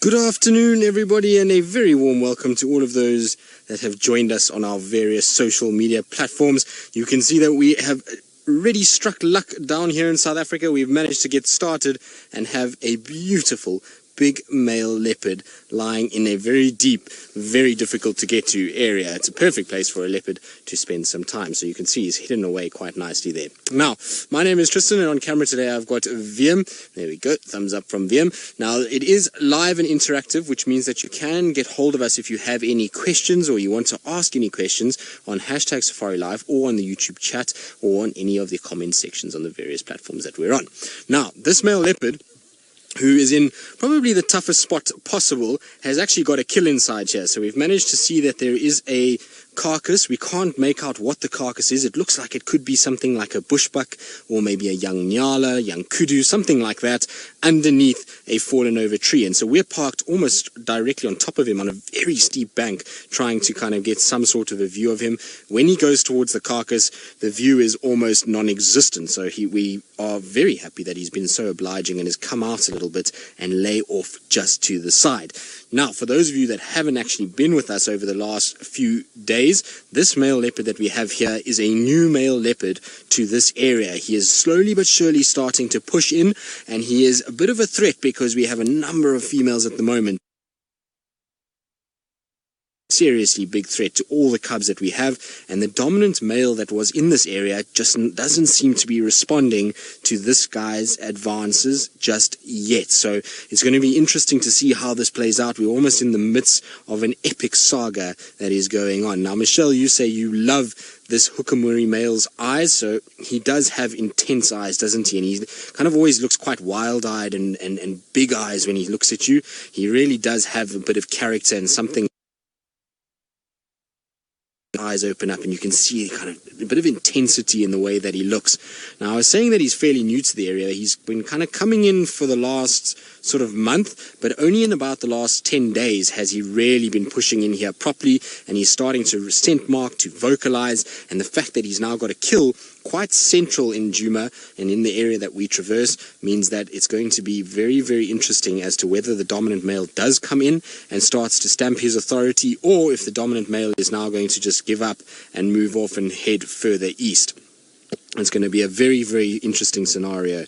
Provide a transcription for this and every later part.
Good afternoon, everybody, and a very warm welcome to all of those that have joined us on our various social media platforms. You can see that we have really struck luck down here in South Africa. We've managed to get started and have a beautiful big male leopard lying in a very deep, very difficult to get to area. It's a perfect place for a leopard to spend some time. So you can see he's hidden away quite nicely there. Now, my name is Tristan, and on camera today I've got Wiem. There we go, thumbs up from Wiem. Now, it is live and interactive, which means that you can get hold of us if you have any questions or you want to ask any questions on hashtag Safari Live or on the YouTube chat or on any of the comment sections on the various platforms that we're on. Now, this male leopard, who is in probably the toughest spot possible, has actually got a kill inside here. So we've managed to see that there is a carcass. We can't make out what the carcass is. It looks like it could be something like a bushbuck or maybe a young nyala, young kudu, something like that, underneath a fallen over tree. And so we're parked almost directly on top of him on a very steep bank, trying to kind of get some sort of a view of him. When he goes towards the carcass, the view is almost non-existent. So we are very happy that he's been so obliging and has come out a little bit and lay off just to the side. Now, for those of you that haven't actually been with us over the last few days, this male leopard that we have here is a new male leopard to this area. He is slowly but surely starting to push in, and he is a bit of a threat because we have a number of females at the moment. Seriously big threat to all the cubs that we have, and the dominant male that was in this area just doesn't seem to be responding to this guy's advances just yet. So it's going to be interesting to see how this plays out. We're almost in the midst of an epic saga that is going on. Now, Michelle, you say you love this Hukumuri male's eyes, so he does have intense eyes, doesn't he? And he kind of always looks quite wild-eyed and big eyes when he looks at you. He really does have a bit of character and something. Eyes open up and you can see kind of a bit of intensity in the way that he looks. Now, I was saying that he's fairly new to the area. He's been kind of coming in for the last sort of month, but only in about the last 10 days has he really been pushing in here properly, and he's starting to scent mark, to vocalize, and the fact that he's now got a kill quite central in Djuma and in the area that we traverse means that it's going to be very, very interesting as to whether the dominant male does come in and starts to stamp his authority, or if the dominant male is now going to just give up and move off and head further east. It's going to be a very, very interesting scenario.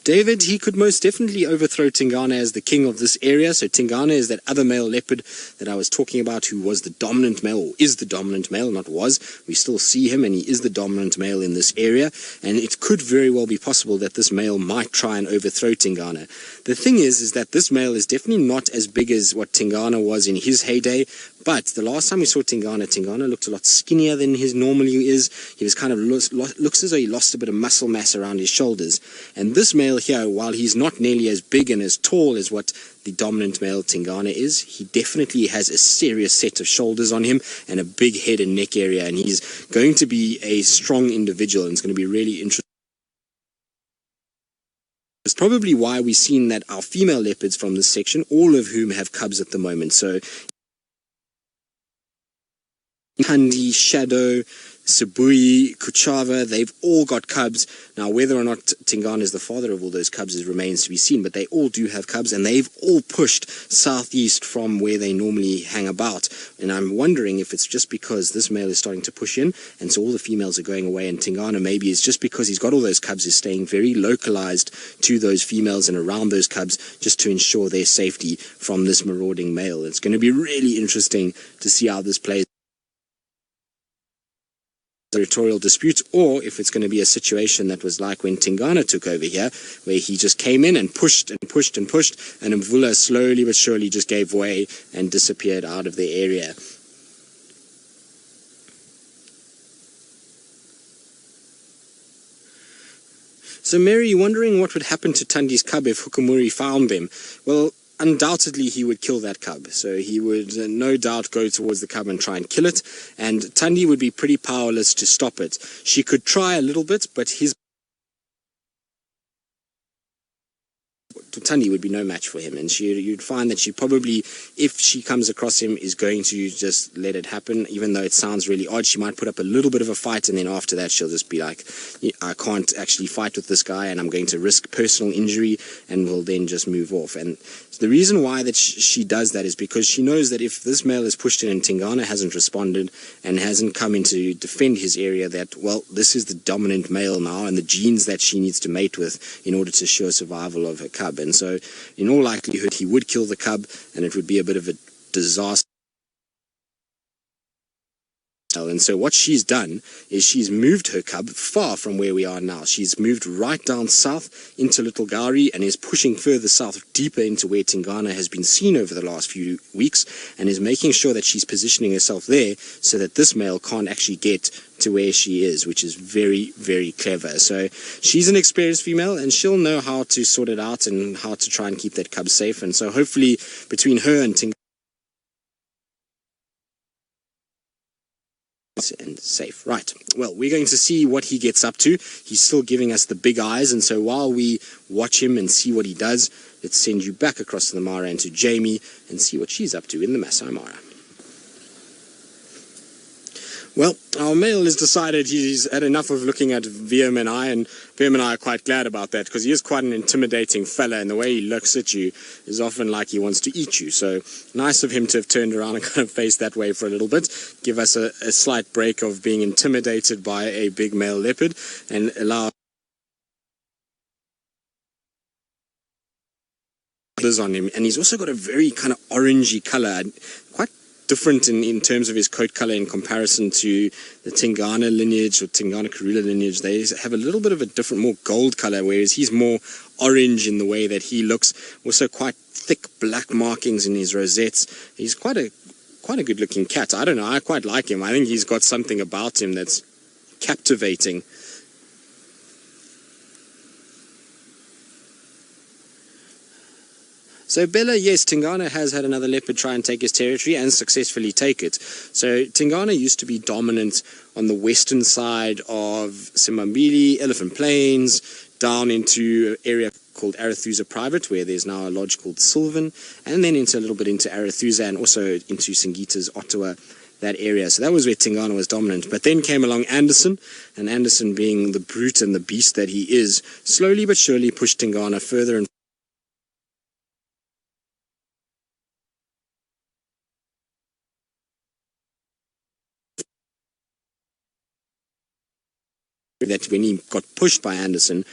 David, he could most definitely overthrow Tingana as the king of this area. So Tingana is that other male leopard that I was talking about, who was the dominant male, or is the dominant male, not was. We still see him, and he is the dominant male in this area. And it could very well be possible that this male might try and overthrow Tingana. The thing is that this male is definitely not as big as what Tingana was in his heyday. But the last time we saw Tingana looked a lot skinnier than his normally is. He was kind of looks as though he lost a bit of muscle mass around his shoulders. And this male here, while he's not nearly as big and as tall as what the dominant male Tingana is, he definitely has a serious set of shoulders on him and a big head and neck area. And he's going to be a strong individual, and it's going to be really interesting. It's probably why we've seen that our female leopards from this section, all of whom have cubs at the moment. So Kandi, Shadow, Sibui, Kuchava, they've all got cubs. Now, whether or not Tingana is the father of all those cubs remains to be seen, but they all do have cubs, and they've all pushed southeast from where they normally hang about. And I'm wondering if it's just because this male is starting to push in, and so all the females are going away, and Tingana maybe is just because he's got all those cubs, is staying very localized to those females and around those cubs just to ensure their safety from this marauding male. It's going to be really interesting to see how this plays. Territorial dispute, or if it's going to be a situation that was like when Tingana took over here, where he just came in and pushed and pushed and pushed, and Mvula slowly but surely just gave way and disappeared out of the area. So Mary, you're wondering what would happen to Tandi's cub if Hukumuri found them. Well, undoubtedly he would kill that cub. So he would no doubt go towards the cub and try and kill it, and Tandi would be pretty powerless to stop it. She could try a little bit, but his Tundi would be no match for him, and you'd find that she probably, if she comes across him, is going to just let it happen, even though it sounds really odd. She might put up a little bit of a fight, and then after that she'll just be like, I can't actually fight with this guy, and I'm going to risk personal injury, and will then just move off. And the reason why that she does that is because she knows that if this male is pushed in and Tingana hasn't responded and hasn't come in to defend his area, that, well, this is the dominant male now, and the genes that she needs to mate with in order to assure survival of her cub. And so in all likelihood he would kill the cub, and it would be a bit of a disaster. And so what she's done is she's moved her cub far from where we are now. She's moved right down south into Little Gowrie and is pushing further south, deeper into where Tingana has been seen over the last few weeks, and is making sure that she's positioning herself there so that this male can't actually get to where she is, which is very, very clever. So she's an experienced female, and she'll know how to sort it out and how to try and keep that cub safe. And so hopefully between her and Tingana and safe. Right, well, we're going to see what he gets up to. He's still giving us the big eyes, and so while we watch him and see what he does, let's send you back across to the Mara and to Jamie and see what she's up to in the Masai Mara. Well, our male has decided he's had enough of looking at VM and I are quite glad about that, because he is quite an intimidating fella, and the way he looks at you is often like he wants to eat you. So nice of him to have turned around and kind of faced that way for a little bit, give us a slight break of being intimidated by a big male leopard, and allow others on him. And he's also got a very kind of orangey color, quite different in terms of his coat color in comparison to the Tingana lineage or Tingana Karula lineage. They have a little bit of a different, more gold color, whereas he's more orange in the way that he looks. Also quite thick black markings in his rosettes. He's quite a good looking cat. I don't know, I quite like him. I think he's got something about him that's captivating. So Bella, yes, Tingana has had another leopard try and take his territory and successfully take it. So Tingana used to be dominant on the western side of Simbambili, Elephant Plains, down into an area called Arathusa Private, where there's now a lodge called Sylvan, and then into a little bit into Arathusa and also into Singita's Ottawa, that area. So that was where Tingana was dominant. But then came along Anderson, and Anderson, being the brute and the beast that he is, slowly but surely pushed Tingana further and that when he got pushed by Anderson,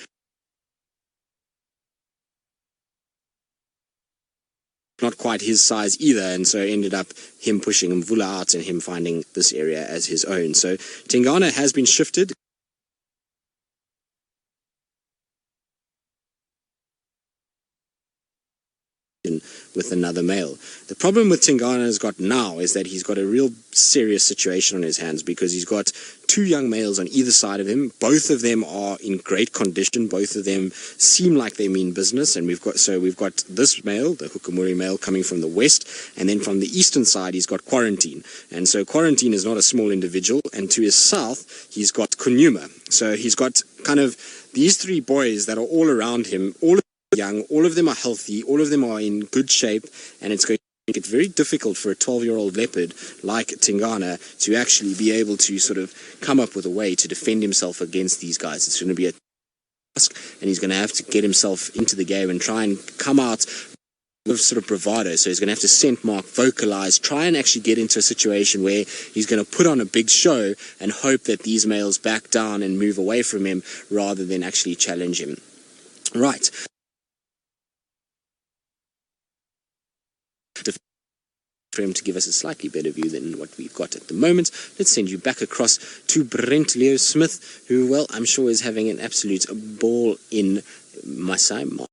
not quite his size either, and so ended up him pushing Mvula out and him finding this area as his own. So Tingana has been shifted with another male. The problem with Tingana has got now is that he's got a real serious situation on his hands, because he's got two young males on either side of him. Both of them are in great condition. Both of them seem like they mean business, and we've got this male, the Hukumuri male, coming from the west, and then from the eastern side he's got Quarantine. And so Quarantine is not a small individual, and to his south he's got Kunyuma. So he's got kind of these three boys that are all around him, all young, all of them are healthy, all of them are in good shape, and it's going to make it very difficult for a 12-year-old leopard like Tingana to actually be able to sort of come up with a way to defend himself against these guys. It's going to be a task, and he's going to have to get himself into the game and try and come out with sort of bravado. So he's going to have to scent mark, vocalize, try and actually get into a situation where he's going to put on a big show and hope that these males back down and move away from him rather than actually challenge him. Right. For him to give us a slightly better view than what we've got at the moment, let's send you back across to Brent Leo Smith, who, well, I'm sure is having an absolute ball in Masai Mara.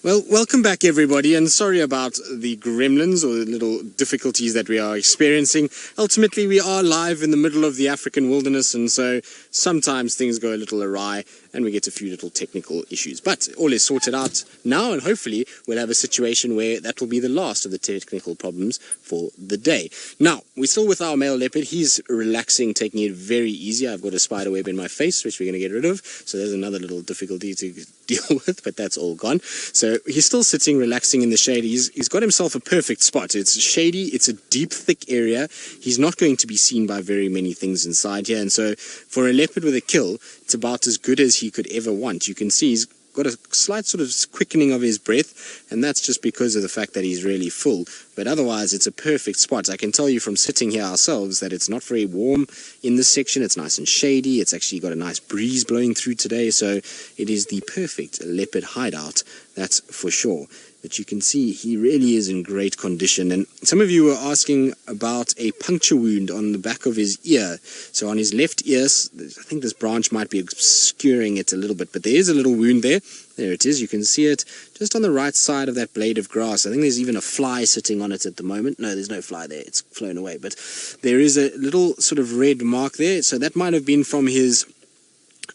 Well, welcome back everybody, and sorry about the gremlins or the little difficulties that we are experiencing. Ultimately, we are live in the middle of the African wilderness, and so sometimes things go a little awry and we get a few little technical issues. But all is sorted out now, and hopefully we'll have a situation where that will be the last of the technical problems for the day. Now, we're still with our male leopard. He's relaxing, taking it very easy. I've got a spider web in my face, which we're going to get rid of. So there's another little difficulty to deal with, but that's all gone. So he's still sitting, relaxing in the shade. He's got himself a perfect spot. It's shady. It's a deep, thick area. He's not going to be seen by very many things inside here. And so for a leopard with a kill, it's about as good as he could ever want. You can see he's got a slight sort of quickening of his breath, and that's just because of the fact that he's really full. But otherwise, it's a perfect spot. I can tell you from sitting here ourselves that it's not very warm in this section. It's nice and shady. It's actually got a nice breeze blowing through today, so it is the perfect leopard hideout, that's for sure. But you can see he really is in great condition. And some of you were asking about a puncture wound on the back of his ear. So on his left ear, I think this branch might be obscuring it a little bit, but there is a little wound there. There it is. You can see it just on the right side of that blade of grass. I think there's even a fly sitting on it at the moment. No, there's no fly there. It's flown away. But there is a little sort of red mark there. So that might have been from his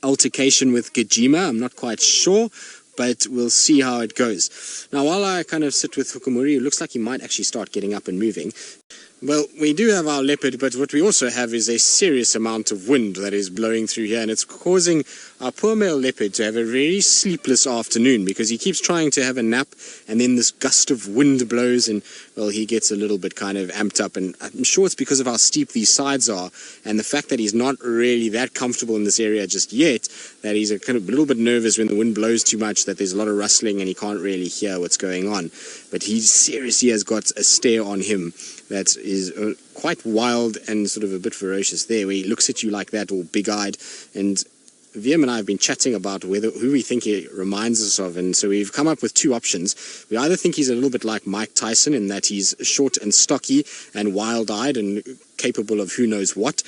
altercation with Djuma. I'm not quite sure, but we'll see how it goes. Now, while I kind of sit with Hukumuri, it looks like he might actually start getting up and moving. Well, we do have our leopard, but what we also have is a serious amount of wind that is blowing through here, and it's causing our poor male leopard to have a very sleepless afternoon because he keeps trying to have a nap, and then this gust of wind blows, and, well, he gets a little bit kind of amped up, and I'm sure it's because of how steep these sides are, and the fact that he's not really that comfortable in this area just yet, that he's a kind of a little bit nervous when the wind blows too much, that there's a lot of rustling, and he can't really hear what's going on. But he seriously has got a stare on him that is quite wild and sort of a bit ferocious there, where he looks at you like that, all big-eyed. And VM and I have been chatting about who we think he reminds us of, and so we've come up with two options. We either think he's a little bit like Mike Tyson in that he's short and stocky and wild-eyed and capable of who knows what,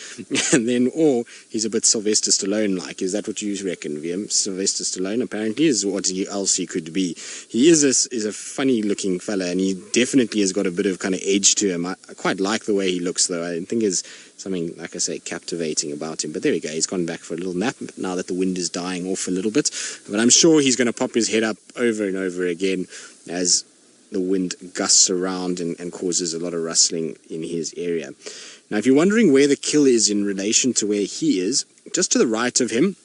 and then, or he's a bit Sylvester Stallone-like. Is that what you reckon, VM? Sylvester Stallone apparently is what else he could be. He is a funny-looking fella, and he definitely has got a bit of kind of edge to him. I quite like the way he looks, though. I think there's something, like I say, captivating about him. But there we go. He's gone back for a little nap now that the wind is dying off a little bit. But I'm sure he's going to pop his head up over and over again as the wind gusts around and causes a lot of rustling in his area. Now, if you're wondering where the kill is in relation to where he is, just to the right of him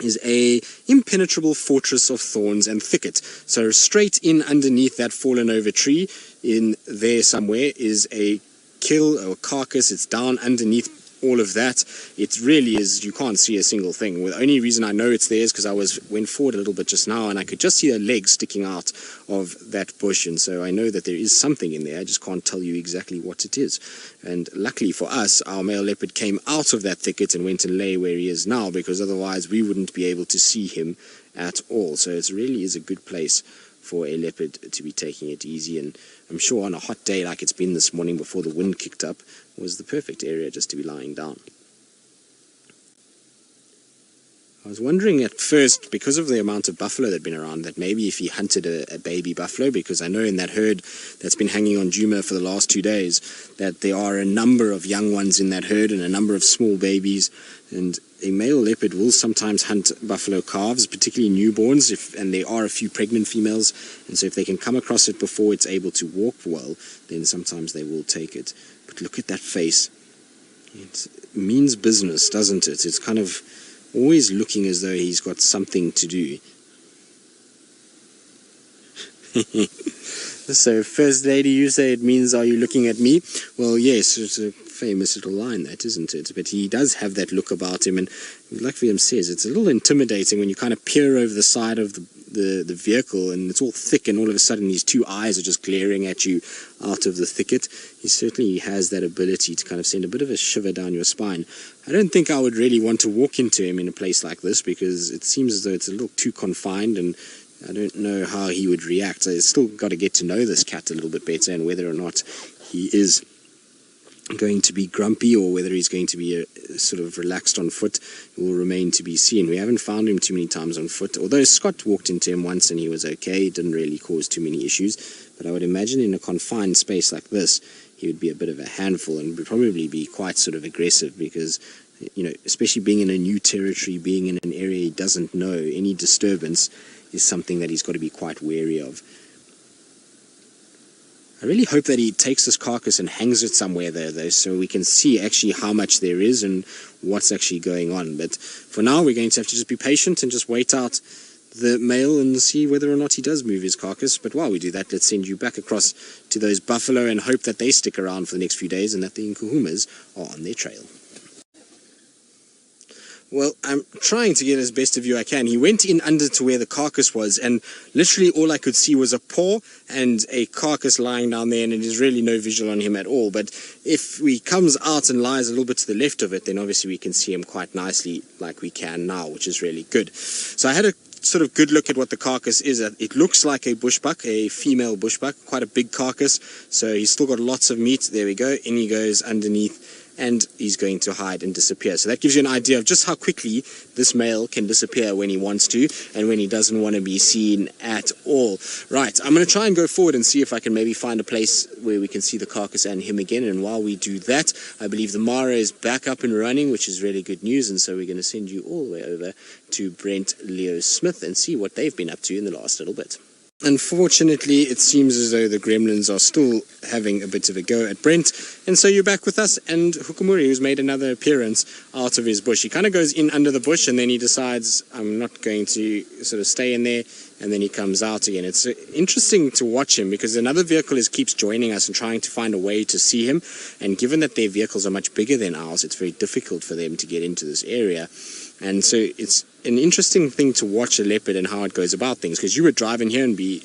is a impenetrable fortress of thorns and thicket. So straight in underneath that fallen over tree, in there somewhere, is a kill or carcass. It's down underneath all of that. It really is, you can't see a single thing. The only reason I know it's there is because I went forward a little bit just now and I could just see a leg sticking out of that bush, and so I know that there is something in there. I just can't tell you exactly what it is. And luckily for us, our male leopard came out of that thicket and went and lay where he is now, because otherwise we wouldn't be able to see him at all. So it really is a good place for a leopard to be taking it easy, and I'm sure on a hot day like it's been this morning before the wind kicked up, was the perfect area just to be lying down. I was wondering at first, because of the amount of buffalo that had been around, that maybe if he hunted a baby buffalo, because I know in that herd that's been hanging on Djuma for the last 2 days, that there are a number of young ones in that herd and a number of small babies, and a male leopard will sometimes hunt buffalo calves, particularly newborns, and there are a few pregnant females, and so if they can come across it before it's able to walk well, then sometimes they will take it. But look at that face. It means business, doesn't it? It's kind of always looking as though he's got something to do. So, First Lady, you say it means, are you looking at me? Well, yes, it's a famous little line, that, isn't it? But he does have that look about him, and like William says, it's a little intimidating when you kind of peer over the side of the vehicle, and it's all thick, and all of a sudden these two eyes are just glaring at you out of the thicket. He certainly has that ability to kind of send a bit of a shiver down your spine. I don't think I would really want to walk into him in a place like this, because it seems as though it's a little too confined, and I don't know how he would react. So I've still got to get to know this cat a little bit better, and whether or not he is going to be grumpy or whether he's going to be sort of relaxed on foot will remain to be seen. We haven't found him too many times on foot, although Scott walked into him once and he was okay. It didn't really cause too many issues, but I would imagine in a confined space like this he would be a bit of a handful and would probably be quite sort of aggressive because, you know, especially being in a new territory, being in an area he doesn't know, any disturbance is something that he's got to be quite wary of. I really hope that he takes this carcass and hangs it somewhere there, though, so we can see actually how much there is and what's actually going on. But for now, we're going to have to just be patient and just wait out the male and see whether or not he does move his carcass. But while we do that, let's send you back across to those buffalo and hope that they stick around for the next few days and that the Nkuhumas are on their trail. Well, I'm trying to get as best a view I can. He went in under to where the carcass was, and literally all I could see was a paw and a carcass lying down there, and there's really no visual on him at all. But if he comes out and lies a little bit to the left of it, then obviously we can see him quite nicely like we can now, which is really good. So I had a sort of good look at what the carcass is. It looks like a bushbuck, a female bushbuck, quite a big carcass. So he's still got lots of meat. There we go. In he goes underneath, and he's going to hide and disappear. So that gives you an idea of just how quickly this male can disappear when he wants to and when he doesn't want to be seen at all. Right, I'm going to try and go forward and see if I can maybe find a place where we can see the carcass and him again. And while we do that, I believe the Mara is back up and running, which is really good news. And so we're going to send you all the way over to Brent Leo Smith and see what they've been up to in the last little bit. Unfortunately, it seems as though the gremlins are still having a bit of a go at Brent, and so you're back with us and Hukumuri, who's made another appearance out of his bush. He kind of goes in under the bush and then he decides, I'm not going to sort of stay in there, and then he comes out again. It's interesting to watch him because another vehicle keeps joining us and trying to find a way to see him, and given that their vehicles are much bigger than ours, it's very difficult for them to get into this area. And so it's an interesting thing to watch a leopard and how it goes about things, because you would drive in here and be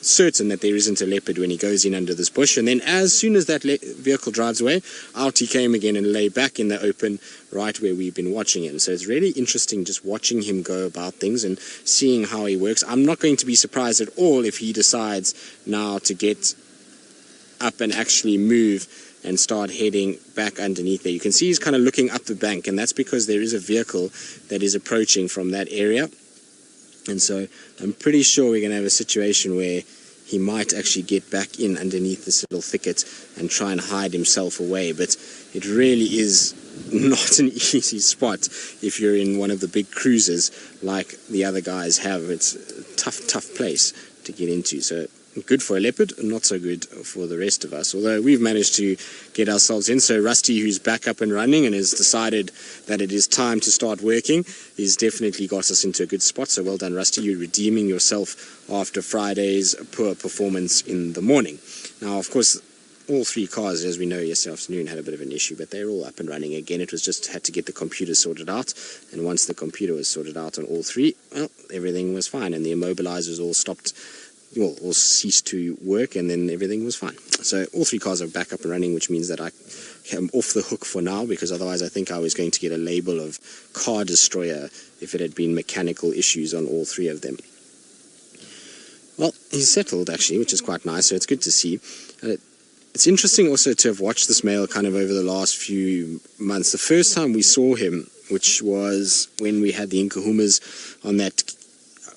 certain that there isn't a leopard when he goes in under this bush, and then as soon as that vehicle drives away, out he came again and lay back in the open right where we've been watching him. So it's really interesting just watching him go about things and seeing how he works. I'm not going to be surprised at all if he decides now to get up and actually move and start heading back underneath there. You can see he's kind of looking up the bank, and that's because there is a vehicle that is approaching from that area. And so I'm pretty sure we're going to have a situation where he might actually get back in underneath this little thicket and try and hide himself away. But it really is not an easy spot if you're in one of the big cruisers like the other guys have. It's a tough place to get into. So good for a leopard, not so good for the rest of us, although we've managed to get ourselves in. So Rusty, who's back up and running and has decided that it is time to start working, he's definitely got us into a good spot. So well done, Rusty. You're redeeming yourself after Friday's poor performance in the morning. Now, of course, all three cars, as we know, yesterday afternoon had a bit of an issue, but they're all up and running again. It was just had to get the computer sorted out, and once the computer was sorted out on all three, well, everything was fine, and the immobilizers all stopped, well, all ceased to work, and then everything was fine. So all three cars are back up and running, which means that I am off the hook for now, because otherwise I think I was going to get a label of car destroyer if it had been mechanical issues on all three of them. Well, he's settled actually, which is quite nice, so it's good to see. It's interesting also to have watched this male kind of over the last few months. The first time we saw him, which was when we had the Nkuhumas on that,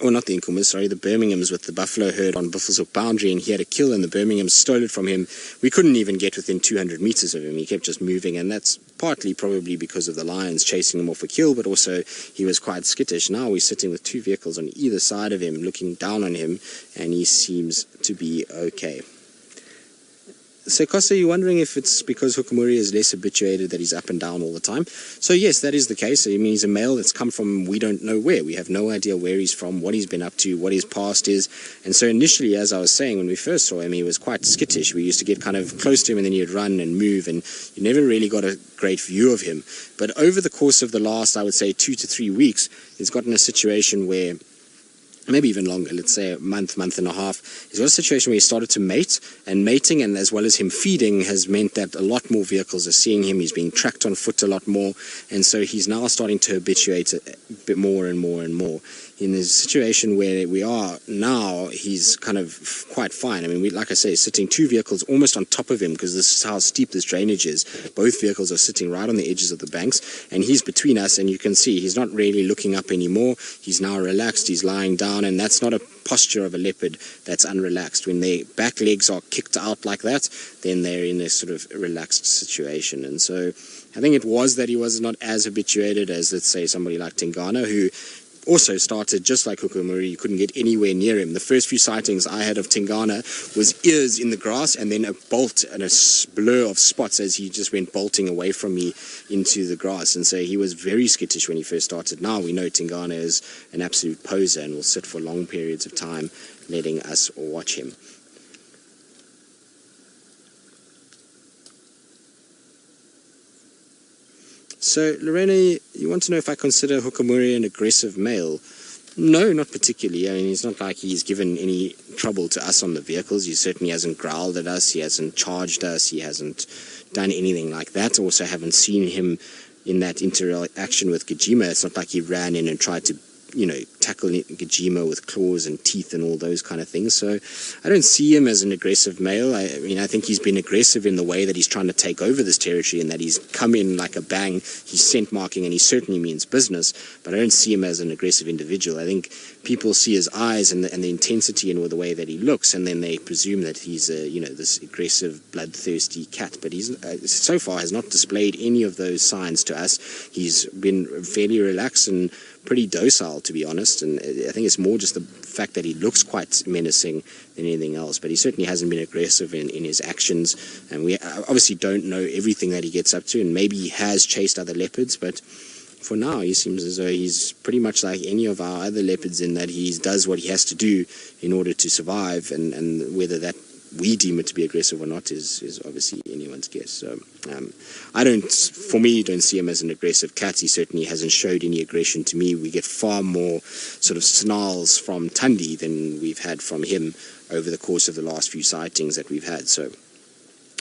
or not the Nkuhumas, sorry, the Birminghams with the buffalo herd on Buffelshoek boundary, and he had a kill and the Birminghams stole it from him. We couldn't even get within 200 meters of him. He kept just moving, and that's partly probably because of the lions chasing him off a kill, but also he was quite skittish. Now we're sitting with two vehicles on either side of him, looking down on him, and he seems to be okay. So, Kosa, you're wondering if it's because Hukumuri is less habituated that he's up and down all the time. So, yes, that is the case. I mean, he's a male that's come from we don't know where. We have no idea where he's from, what he's been up to, what his past is. And so initially, as I was saying, when we first saw him, he was quite skittish. We used to get kind of close to him and then he'd run and move, and you never really got a great view of him. But over the course of the last, I would say, 2 to 3 weeks, he's gotten a situation where, maybe even longer, let's say a month and a half, he's got a situation where he started to mate, and mating, and as well as him feeding, has meant that a lot more vehicles are seeing him. He's being tracked on foot a lot more, and so he's now starting to habituate a bit more and more and more. in the situation where we are now, he's kind of quite fine. I mean, like I say, sitting 2 vehicles almost on top of him, because this is how steep this drainage is. Both vehicles are sitting right on the edges of the banks, and he's between us, and you can see he's not really looking up anymore. He's now relaxed, he's lying down, and that's not a posture of a leopard that's unrelaxed. When their back legs are kicked out like that, then they're in a sort of relaxed situation. And so I think it was that he was not as habituated as, let's say, somebody like Tingana, who also started just like Hukumuri. You couldn't get anywhere near him. The first few sightings I had of Tingana was ears in the grass and then a bolt and a blur of spots as he just went bolting away from me into the grass. And so he was very skittish when he first started. Now we know Tingana is an absolute poser and will sit for long periods of time letting us watch him. So, Lorena, you want to know if I consider Hukumuri an aggressive male? No, not particularly. I mean, it's not like he's given any trouble to us on the vehicles. He certainly hasn't growled at us. He hasn't charged us. He hasn't done anything like that. Also, haven't seen him in that interaction with Djuma. It's not like he ran in and tried to, tackle Djuma with claws and teeth and all those kind of things. So I don't see him as an aggressive male. I mean, I think he's been aggressive in the way that he's trying to take over this territory and that he's come in like a bang. He's scent marking and he certainly means business, but I don't see him as an aggressive individual. I think people see his eyes and the intensity and the way that he looks, and then they presume that he's this aggressive, bloodthirsty cat. But he's so far has not displayed any of those signs to us. He's been fairly relaxed and pretty docile, to be honest, and I think it's more just the fact that he looks quite menacing than anything else. But he certainly hasn't been aggressive in his actions, and we obviously don't know everything that he gets up to, and maybe he has chased other leopards, but for now he seems as though he's pretty much like any of our other leopards in that he does what he has to do in order to survive, and whether that we deem it to be aggressive or not is obviously anyone's guess. So I don't see him as an aggressive cat. He certainly hasn't showed any aggression to me. We get far more sort of snarls from Tundi than we've had from him over the course of the last few sightings that we've had. So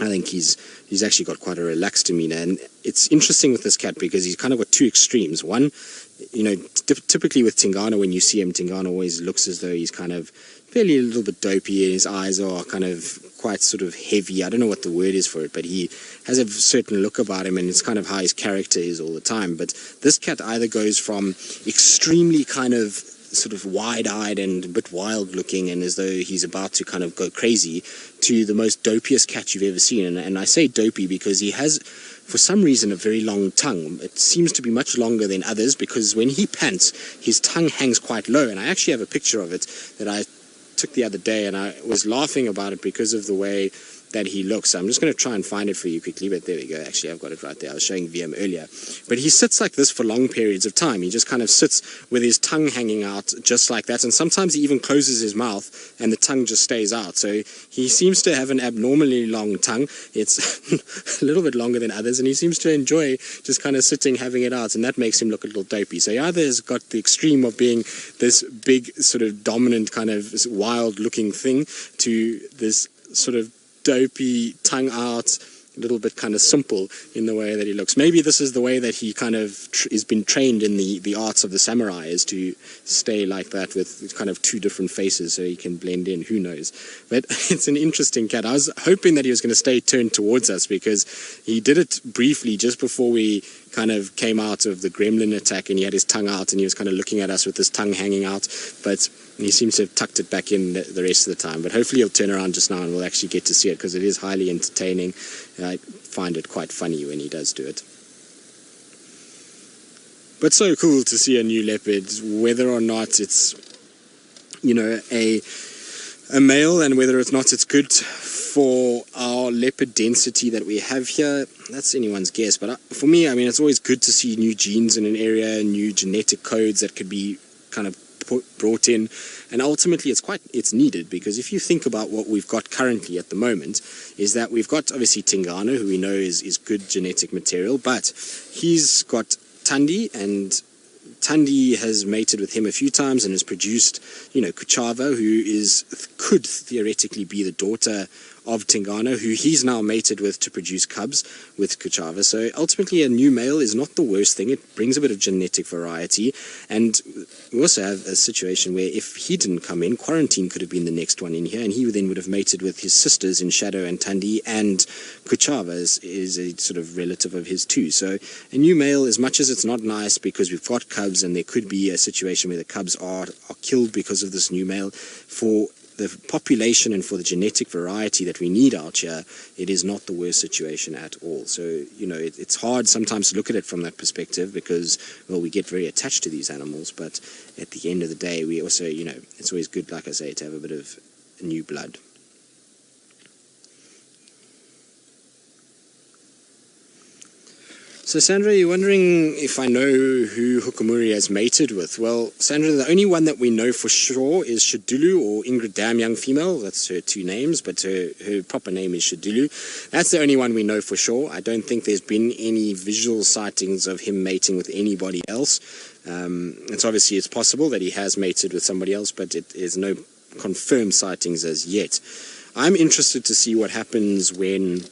I think he's actually got quite a relaxed demeanor, and it's interesting with this cat because he's kind of got two extremes. One, typically with Tingana, when you see him, Tingana always looks as though he's kind of fairly a little bit dopey, and his eyes are kind of quite sort of heavy. I don't know what the word is for it, but he has a certain look about him, and it's kind of how his character is all the time. But this cat either goes from extremely kind of sort of wide-eyed and a bit wild-looking and as though he's about to kind of go crazy, to the most dopiest cat you've ever seen. And I say dopey because he has, for some reason, a very long tongue. It seems to be much longer than others because when he pants, his tongue hangs quite low. And I actually have a picture of it that I took the other day, and I was laughing about it because of the way that he looks. So I'm just going to try and find it for you quickly, but there we go. Actually, I've got it right there. I was showing VM earlier. But he sits like this for long periods of time. He just kind of sits with his tongue hanging out just like that, and sometimes he even closes his mouth and the tongue just stays out. So he seems to have an abnormally long tongue. It's a little bit longer than others, and he seems to enjoy just kind of sitting, having it out, and that makes him look a little dopey. So he either has got the extreme of being this big sort of dominant kind of wild looking thing to this sort of dopey, tongue out, a little bit kind of simple in the way that he looks. Maybe this is the way that he kind of has been trained in the arts of the samurai, is to stay like that with kind of two different faces so he can blend in. Who knows? But it's an interesting cat. I was hoping that he was going to stay turned towards us because he did it briefly just before we kind of came out of the gremlin attack, and he had his tongue out and he was kind of looking at us with his tongue hanging out, but he seems to have tucked it back in the rest of the time. But hopefully he'll turn around just now and we'll actually get to see it, because it is highly entertaining, and I find it quite funny when he does do it. But so cool to see a new leopard, whether or not it's a male, and whether or not it's good for our leopard density that we have here, that's anyone's guess. But for me, I mean, it's always good to see new genes in an area, new genetic codes that could be kind of brought in, and ultimately it's needed, because if you think about what we've got currently at the moment, is that we've got obviously Tingana, who we know is good genetic material, but he's got Tundi, and Tundi has mated with him a few times and has produced, Kuchava, who could theoretically be the daughter of Tingana, who he's now mated with to produce cubs with Kuchava. So ultimately a new male is not the worst thing. It brings a bit of genetic variety, and we also have a situation where if he didn't come in, Quarantine could have been the next one in here, and he then would have mated with his sisters in Shadow and Tandi, and Kuchava is a sort of relative of his too. So a new male, as much as it's not nice because we've got cubs and there could be a situation where the cubs are killed because of this new male, for the population and for the genetic variety that we need out here, it is not the worst situation at all. So, you know, it's hard sometimes to look at it from that perspective because, well, we get very attached to these animals, but at the end of the day, we also, you know, it's always good, like I say, to have a bit of new blood. So Sandra, you're wondering if I know who Hukumuri has mated with. Well, Sandra, the only one that we know for sure is Shadulu, or Ingrid Dam Young Female. That's her two names, but her proper name is Shadulu. That's the only one we know for sure. I don't think there's been any visual sightings of him mating with anybody else. It's possible that he has mated with somebody else, but it is no confirmed sightings as yet. I'm interested to see what happens when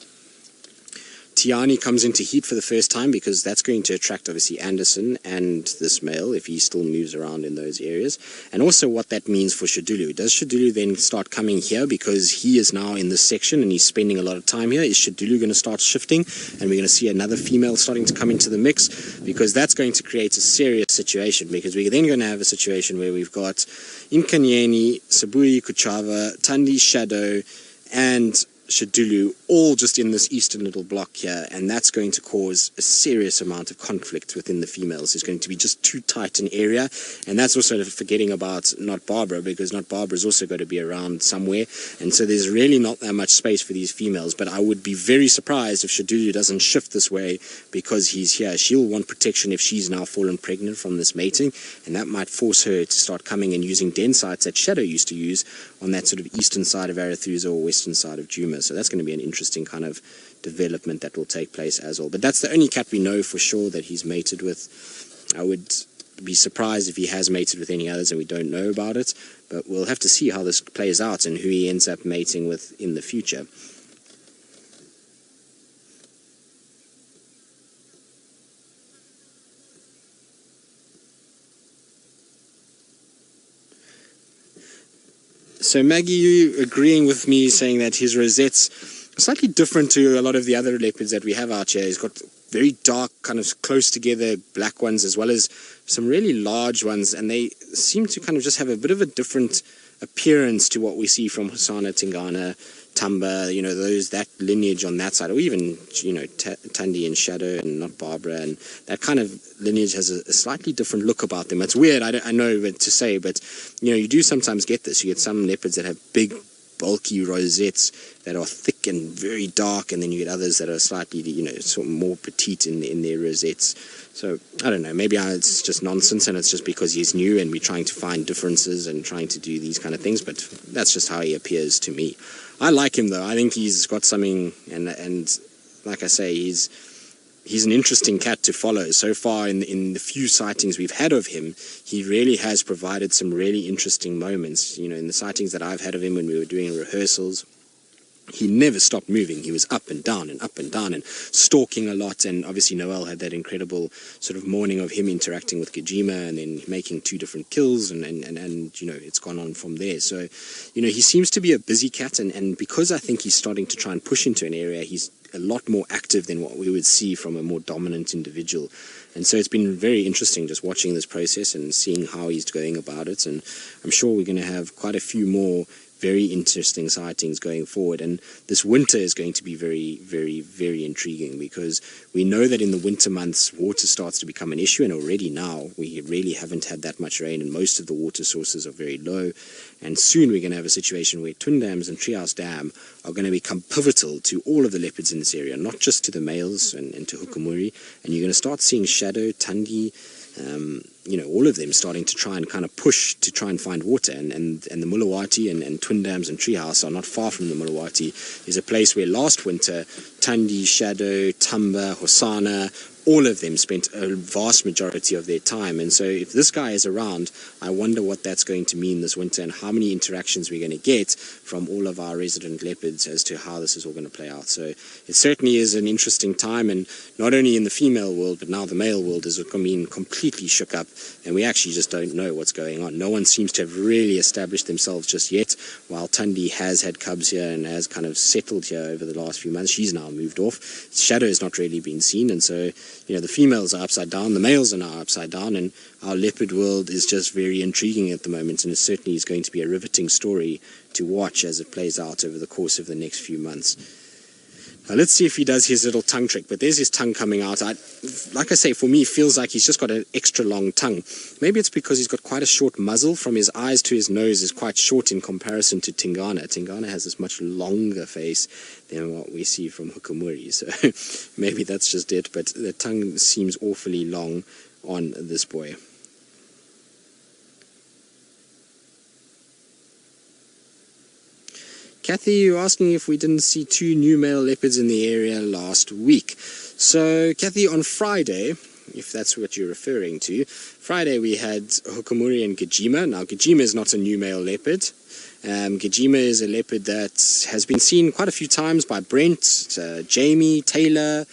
Tiani comes into heat for the first time, because that's going to attract obviously Anderson and this male if he still moves around in those areas, and also what that means for Shadulu. Does Shadulu then start coming here because he is now in this section and he's spending a lot of time here? Is Shadulu going to start shifting and we're going to see another female starting to come into the mix? Because that's going to create a serious situation, because we're then going to have a situation where we've got Inkanyeni, Sabui, Kuchava, Tandi, Shadow, and Shadulu all just in this eastern little block here, and that's going to cause a serious amount of conflict within the females. It's going to be just too tight an area, and that's also forgetting about Not Barbara, because Not Barbara's also got to be around somewhere, and so there's really not that much space for these females. But I would be very surprised if Shadulu doesn't shift this way because he's here. She'll want protection if she's now fallen pregnant from this mating, and that might force her to start coming and using den sites that Shadow used to use on that sort of eastern side of Arathusa or western side of Djuma. So that's going to be an interesting kind of development that will take place as well. But that's the only cat we know for sure that he's mated with. I would be surprised if he has mated with any others and we don't know about it, but we'll have to see how this plays out and who he ends up mating with in the future. So Maggie, you agreeing with me saying that his rosettes are slightly different to a lot of the other leopards that we have out here. He's got very dark, kind of close together black ones, as well as some really large ones, and they seem to kind of just have a bit of a different appearance to what we see from Hosana, Tingana, Tamba, you know, that lineage on that side, or even, you know, Tandi and Shadow and Not Barbara, and that kind of lineage has a slightly different look about them. It's weird, I know to say, but, you know, you do sometimes get this. You get some leopards that have big, bulky rosettes that are thick and very dark, and then you get others that are slightly, you know, sort of more petite in their rosettes. So, I don't know, maybe it's just nonsense and it's just because he's new and we're trying to find differences and trying to do these kind of things, but that's just how he appears to me. I like him though. I think he's got something, and like I say, he's an interesting cat to follow. So far in the few sightings we've had of him, he really has provided some really interesting moments. You know, in the sightings that I've had of him when we were doing rehearsals, he never stopped moving. He was up and down and stalking a lot. And obviously Noel had that incredible sort of morning of him interacting with Djuma and then making 2 different kills, and you know, it's gone on from there. So, you know, he seems to be a busy cat, and because I think he's starting to try and push into an area, he's a lot more active than what we would see from a more dominant individual. And so it's been very interesting just watching this process and seeing how he's going about it. And I'm sure we're going to have quite a few more very interesting sightings going forward, and this winter is going to be very, very, very intriguing, because we know that in the winter months water starts to become an issue, and already now we really haven't had that much rain and most of the water sources are very low, and soon we're going to have a situation where twin dams and treehouse dam are going to become pivotal to all of the leopards in this area, not just to the males and to Hukumuri, and you're going to start seeing Shadow, Tandi, you know, all of them starting to try and kind of push to try and find water, and the Mulawati and Twin Dams and Treehouse are not far from the Mulawati. Is a place where last winter Tandi, Shadow, Tamba, Hosana, all of them spent a vast majority of their time. And so if this guy is around, I wonder what that's going to mean this winter and how many interactions we're going to get from all of our resident leopards as to how this is all going to play out. So it certainly is an interesting time, and not only in the female world, but now the male world is being completely shook up, and we actually just don't know what's going on. No one seems to have really established themselves just yet. While Tundi has had cubs here and has kind of settled here over the last few months, she's now moved off. Shadow has not really been seen, and so the females are upside down, the males are now upside down, and our leopard world is just very intriguing at the moment, and it certainly is going to be a riveting story to watch as it plays out over the course of the next few months. Now let's see if he does his little tongue trick, but there's his tongue coming out. Like I say, for me, it feels like he's just got an extra long tongue. Maybe it's because he's got quite a short muzzle. From his eyes to his nose is quite short in comparison to Tingana. Tingana has this much longer face than what we see from Hukumuri, so maybe that's just it, but the tongue seems awfully long on this boy. Kathy, you're asking if we didn't see 2 new male leopards in the area last week. So, Kathy, on Friday, if that's what you're referring to, Friday we had Hukumuri and Djuma. Now, Djuma is not a new male leopard. Djuma is a leopard that has been seen quite a few times by Brent, Jamie, Taylor,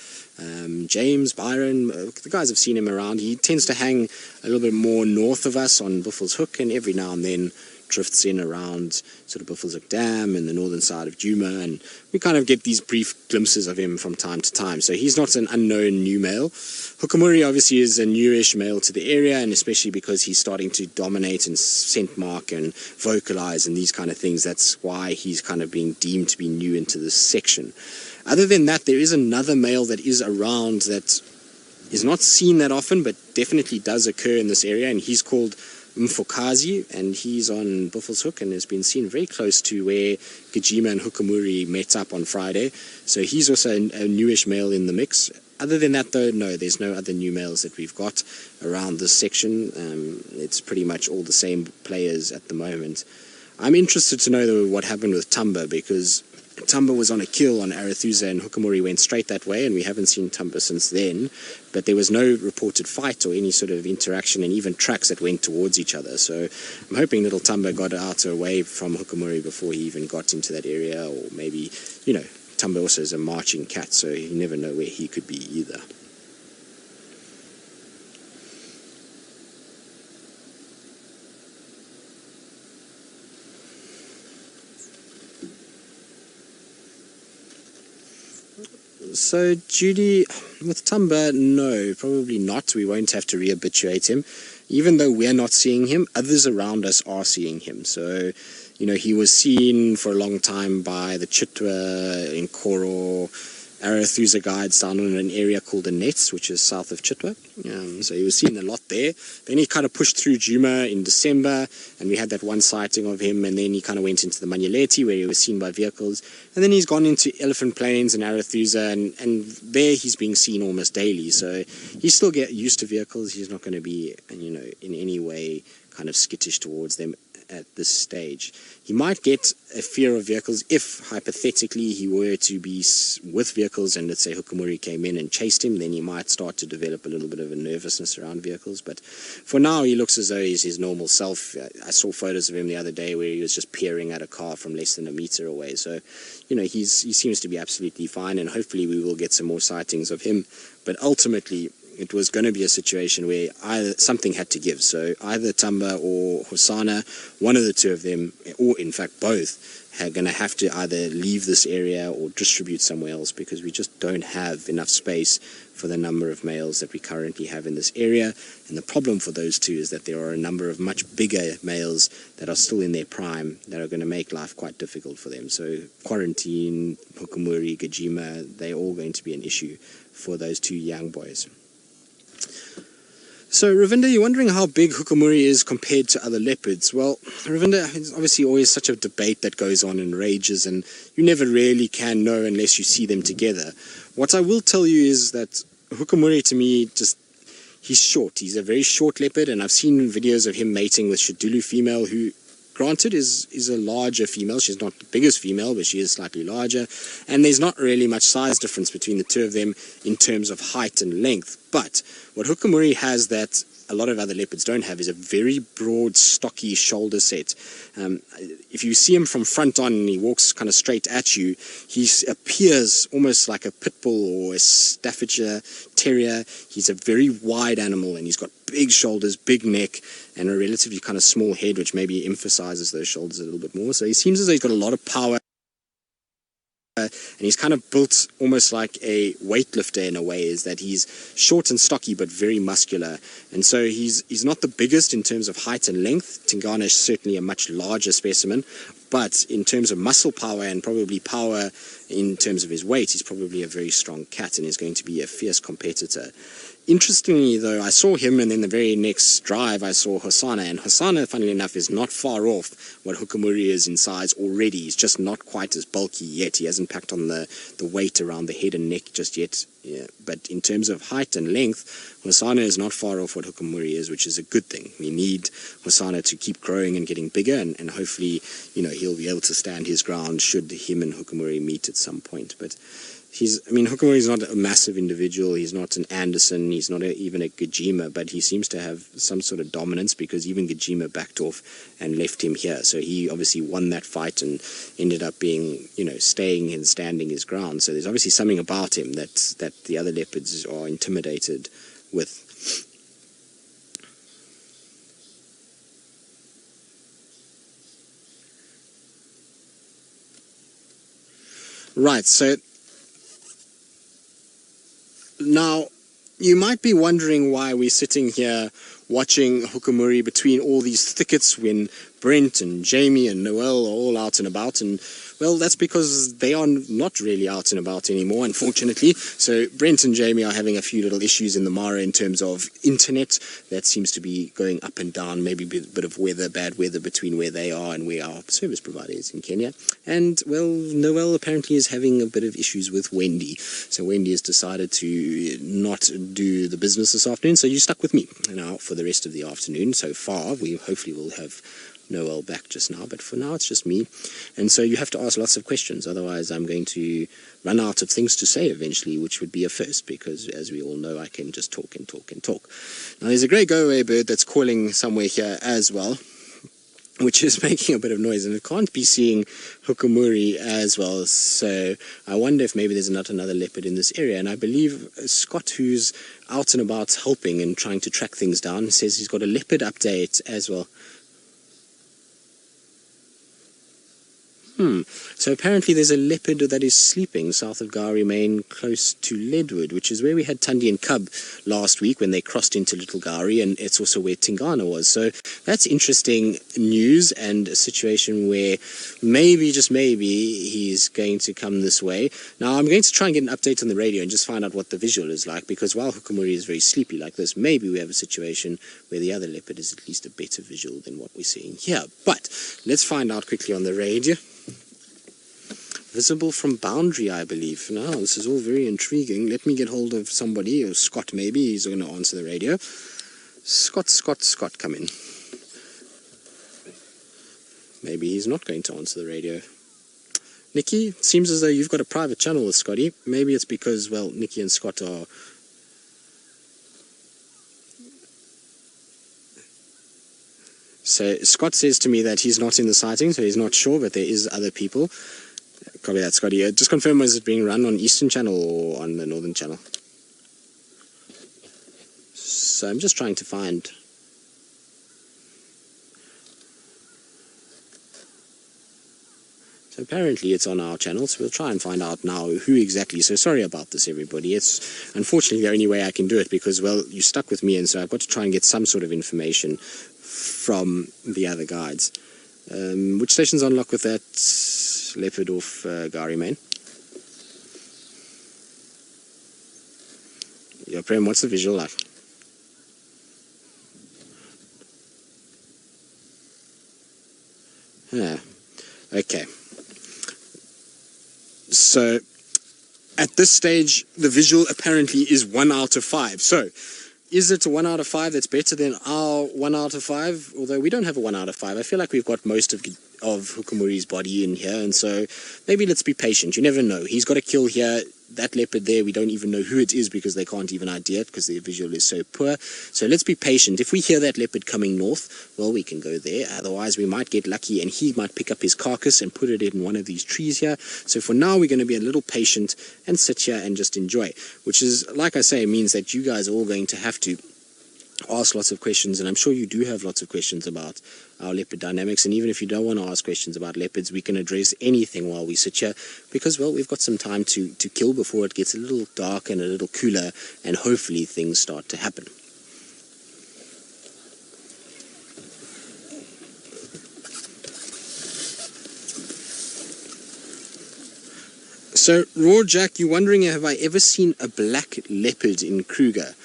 James, Byron. The guys have seen him around. He tends to hang a little bit more north of us on Buffelshoek, and every now and then drifts in around sort of Buffelshoek Dam and the northern side of Djuma, and we kind of get these brief glimpses of him from time to time. So he's not an unknown new male. Hukumuri obviously is a newish male to the area, and especially because he's starting to dominate and scent mark and vocalize and these kind of things, that's why he's kind of being deemed to be new into this section. Other than that, there is another male that is around that is not seen that often, but definitely does occur in this area, and he's called Mfokazi, and he's on Buffelshoek and has been seen very close to where Djuma and Hukumuri met up on Friday. So he's also a newish male in the mix. Other than that, though, no, there's no other new males that we've got around this section. It's pretty much all the same players at the moment. I'm interested to know, though, what happened with Tumba, because Tumba was on a kill on Arathusa and Hukumuri went straight that way, and we haven't seen Tumba since then, but there was no reported fight or any sort of interaction, and even tracks that went towards each other. So I'm hoping little Tumba got out away from Hukumuri before he even got into that area, or maybe, Tumba also is a marching cat, so you never know where he could be either. So, Judy, with Tumba, no, probably not. We won't have to re-habituate him. Even though we're not seeing him, others around us are seeing him. So, he was seen for a long time by the Chitwa, in Koro, Arathusa guides down in an area called the Nets, which is south of Chitwa. So he was seen a lot there. Then he kind of pushed through Djuma in December, and we had that one sighting of him, and then he kind of went into the Manyeleti, where he was seen by vehicles. And then he's gone into Elephant Plains and Arathusa, and there he's being seen almost daily. So he's still get used to vehicles. He's not going to be, in any way kind of skittish towards them at this stage. He might get a fear of vehicles if, hypothetically, he were to be with vehicles and, let's say, Hukumuri came in and chased him, then he might start to develop a little bit of a nervousness around vehicles. But for now, he looks as though he's his normal self. I saw photos of him the other day where he was just peering at a car from less than a meter away. So, he seems to be absolutely fine, and hopefully we will get some more sightings of him. But ultimately, it was going to be a situation where either something had to give. So either Tumba or Hosana, one of the two of them, or in fact both, are going to have to either leave this area or distribute somewhere else, because we just don't have enough space for the number of males that we currently have in this area. And the problem for those two is that there are a number of much bigger males that are still in their prime that are going to make life quite difficult for them. So quarantine, Hukumuri, Djuma, they're all going to be an issue for those two young boys. So, Ravinda, you're wondering how big Hukumuri is compared to other leopards. Well, Ravinda, it's obviously always such a debate that goes on and rages, and you never really can know unless you see them together. What I will tell you is that Hukumuri, to me, he's short. He's a very short leopard, and I've seen videos of him mating with Shadulu female who granted, is a larger female. She's not the biggest female, but she is slightly larger. And there's not really much size difference between the two of them in terms of height and length. But what Hukumuri has that a lot of other leopards don't have is a very broad, stocky shoulder set. If you see him from front on and he walks kind of straight at you, he appears almost like a pit bull or a Staffordshire Terrier. He's a very wide animal, and he's got big shoulders, big neck, and a relatively kind of small head, which maybe emphasizes those shoulders a little bit more. So he seems as though he's got a lot of power. And he's kind of built almost like a weightlifter in a way, is that he's short and stocky but very muscular. And so he's not the biggest in terms of height and length. Tingana is certainly a much larger specimen, but in terms of muscle power and probably power in terms of his weight, he's probably a very strong cat and is going to be a fierce competitor. Interestingly, though, I saw him, and then the very next drive I saw Hosana, and Hosana, funnily enough, is not far off what Hukumuri is in size already. He's just not quite as bulky yet. He hasn't packed on the weight around the head and neck just yet. Yeah. But in terms of height and length, Hosana is not far off what Hukumuri is, which is a good thing. We need Hosana to keep growing and getting bigger, and hopefully, he'll be able to stand his ground should him and Hukumuri meet at some point. But Hukumuri is not a massive individual. He's not an Anderson. He's not even a Djuma, but he seems to have some sort of dominance, because even Djuma backed off and left him here. So he obviously won that fight and ended up being, staying and standing his ground. So there's obviously something about him that the other leopards are intimidated with. Right, so now, you might be wondering why we're sitting here watching Hukumuri between all these thickets when Brent and Jamie and Noel are all out and about. And, well, that's because they are not really out and about anymore, unfortunately. So Brent and Jamie are having a few little issues in the Mara in terms of internet. That seems to be going up and down, maybe a bit of bad weather between where they are and where our service provider is in Kenya. And, well, Noel apparently is having a bit of issues with Wendy. So Wendy has decided to not do the business this afternoon, so you're stuck with me now for the rest of the afternoon. So far, we hopefully will have Noel back just now, but for now it's just me. And so you have to ask lots of questions, otherwise I'm going to run out of things to say eventually, which would be a first, because as we all know, I can just talk and talk and talk. Now there's a grey go-away bird that's calling somewhere here as well, which is making a bit of noise, and it can't be seeing Hukumuri as well. So I wonder if maybe there's not another leopard in this area. And I believe Scott, who's out and about helping and trying to track things down, says he's got a leopard update as well. So apparently there's a leopard that is sleeping south of Gowrie Main, close to Leadwood, which is where we had Tundi and Cub last week when they crossed into Little Gowrie, and it's also where Tingana was. So that's interesting news, and a situation where maybe, just maybe, he's going to come this way. Now I'm going to try and get an update on the radio and just find out what the visual is like, because while Hukumuri is very sleepy like this, maybe we have a situation where the other leopard is at least a better visual than what we're seeing here. But let's find out quickly on the radio. Visible from boundary, I believe. Now, this is all very intriguing. Let me get hold of somebody, or Scott maybe. He's going to answer the radio. Scott, come in. Maybe he's not going to answer the radio. Nikki, it seems as though you've got a private channel with Scotty. Maybe it's because, well, Nikki and Scott are... So Scott says to me that he's not in the sighting, so he's not sure, but there is other people. Copy that, Scotty. Just confirm, was it being run on Eastern Channel or on the Northern Channel? So I'm just trying to find... So apparently it's on our channel, so we'll try and find out now who exactly. So sorry about this, everybody. It's unfortunately the only way I can do it, because, well, you stuck with me, and so I've got to try and get some sort of information from the other guides. Which station's on lock with that leopard off Gowrie Main? Yeah, Prem, what's the visual like? Yeah, okay. So, at this stage, the visual apparently is 1 out of 5. So, is it a 1 out of 5 that's better than our 1 out of 5? Although we don't have a 1 out of 5. I feel like we've got most of Hukumuri's body in here, and so maybe let's be patient. You never know. He's got a kill here. That leopard there, we don't even know who it is because they can't even ID it because their visual is so poor. So let's be patient. If we hear that leopard coming north, well, we can go there. Otherwise, we might get lucky and he might pick up his carcass and put it in one of these trees here. So for now, we're going to be a little patient and sit here and just enjoy, which is, like I say, means that you guys are all going to have to ask lots of questions, and I'm sure you do have lots of questions about our leopard dynamics. And even if you don't want to ask questions about leopards, we can address anything while we sit here because, well, we've got some time to kill before it gets a little dark and a little cooler, and hopefully things start to happen. So, Raw Jack, you're wondering, have I ever seen a black leopard in Kruger?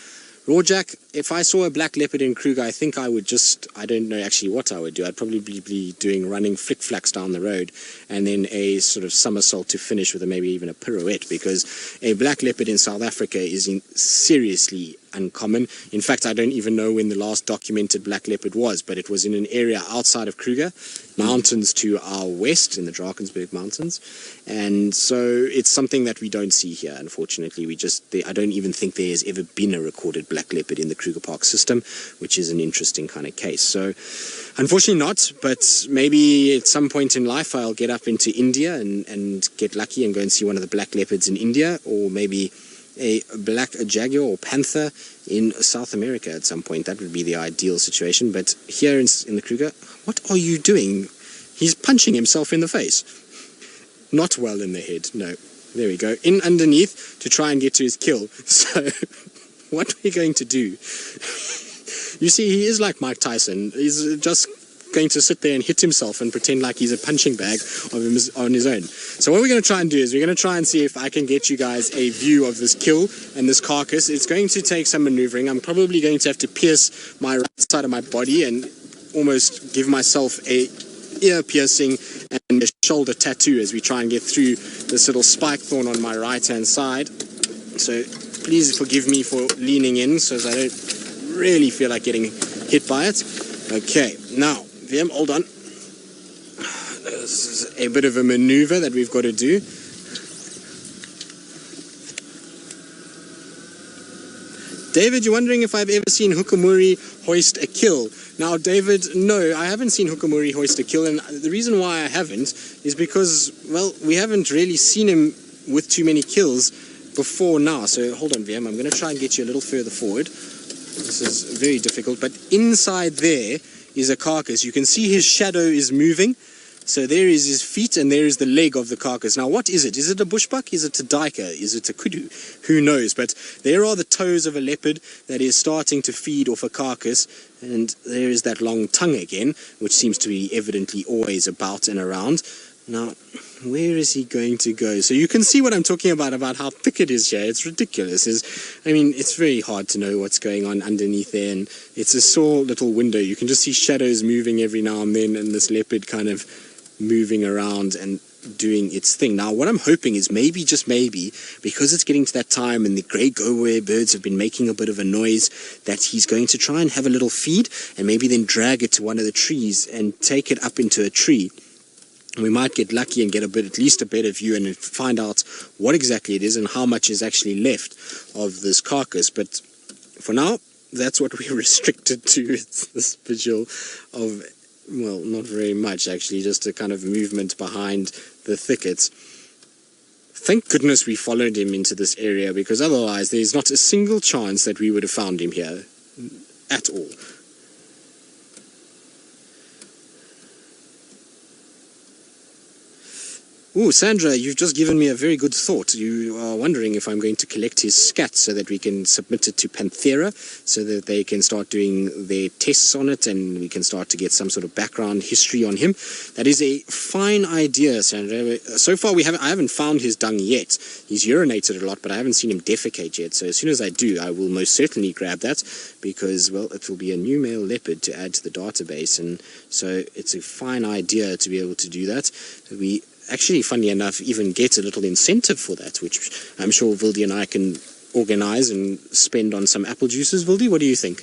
Raw Jack, if I saw a black leopard in Kruger, I think I would just, I don't know actually what I would do. I'd probably be running flick-flacks down the road and then a sort of somersault to finish with maybe even a pirouette, because a black leopard in South Africa is seriously uncommon. In fact, I don't even know when the last documented black leopard was, but it was in an area outside of Kruger, mountains to our west in the Drakensberg Mountains. And so it's something that we don't see here, unfortunately. I don't even think there has ever been a recorded black leopard in the Kruger Park system, which is an interesting kind of case. So unfortunately not, but maybe at some point in life I'll get up into India and get lucky and go and see one of the black leopards in India, or maybe a black jaguar or panther in South America at some point. That would be the ideal situation. But here in the Kruger, what are you doing? He's punching himself in the face. Not well in the head, no. There we go. In underneath to try and get to his kill. So what we're going to do, you see, he is like Mike Tyson. He's just going to sit there and hit himself and pretend like he's a punching bag on his own. So what we're going to try and do is we're going to try and see if I can get you guys a view of this kill and this carcass. It's going to take some maneuvering. I'm probably going to have to pierce my right side of my body and almost give myself a ear piercing and a shoulder tattoo as we try and get through this little spike thorn on my right hand side. So please forgive me for leaning in so that I don't really feel like getting hit by it. Okay, now Wiem, hold on. This is a bit of a maneuver that we've got to do. David, you're wondering if I've ever seen Hukumuri hoist a kill. Now, David, no, I haven't seen Hukumuri hoist a kill, and the reason why I haven't is because, well, we haven't really seen him with too many kills before now. So hold on, Wiem, I'm going to try and get you a little further forward. This is very difficult, but inside there is a carcass. You can see his shadow is moving. So there is his feet and there is the leg of the carcass. Now what is it? Is it a bushbuck? Is it a duiker? Is it a kudu? Who knows? But there are the toes of a leopard that is starting to feed off a carcass. And there is that long tongue again, which seems to be evidently always about and around. Now, where is he going to go? So you can see what I'm talking about how thick it is here. It's ridiculous. It's very hard to know what's going on underneath there, and it's a small little window. You can just see shadows moving every now and then, and this leopard kind of moving around and doing its thing. Now, what I'm hoping is maybe, just maybe, because it's getting to that time and the grey go-away birds have been making a bit of a noise, that he's going to try and have a little feed and maybe then drag it to one of the trees and take it up into a tree. We might get lucky and get at least a better view and find out what exactly it is and how much is actually left of this carcass. But for now, that's what we're restricted to. It's this visual of, well, not very much actually, just a kind of movement behind the thickets. Thank goodness we followed him into this area, because otherwise there's not a single chance that we would have found him here at all. Ooh, Sandra, you've just given me a very good thought. You are wondering if I'm going to collect his scat so that we can submit it to Panthera so that they can start doing their tests on it and we can start to get some sort of background history on him. That is a fine idea, Sandra. So far, I haven't found his dung yet. He's urinated a lot, but I haven't seen him defecate yet. So as soon as I do, I will most certainly grab that because, well, it will be a new male leopard to add to the database. And so it's a fine idea to be able to do that. Actually, funny enough, even get a little incentive for that, which I'm sure Vildi and I can organize and spend on some apple juices. Vildi, what do you think?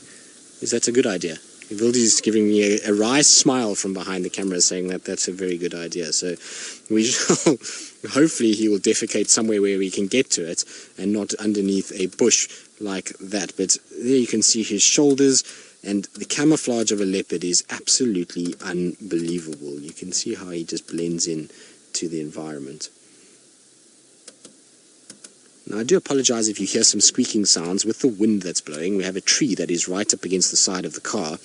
Is that a good idea? Vildi's giving me a wry smile from behind the camera saying that that's a very good idea. So we shall, hopefully he will defecate somewhere where we can get to it and not underneath a bush like that. But there you can see his shoulders, and the camouflage of a leopard is absolutely unbelievable. You can see how he just blends in to the environment. Now, I do apologize if you hear some squeaking sounds with the wind that's blowing. We have a tree that is right up against the side of the car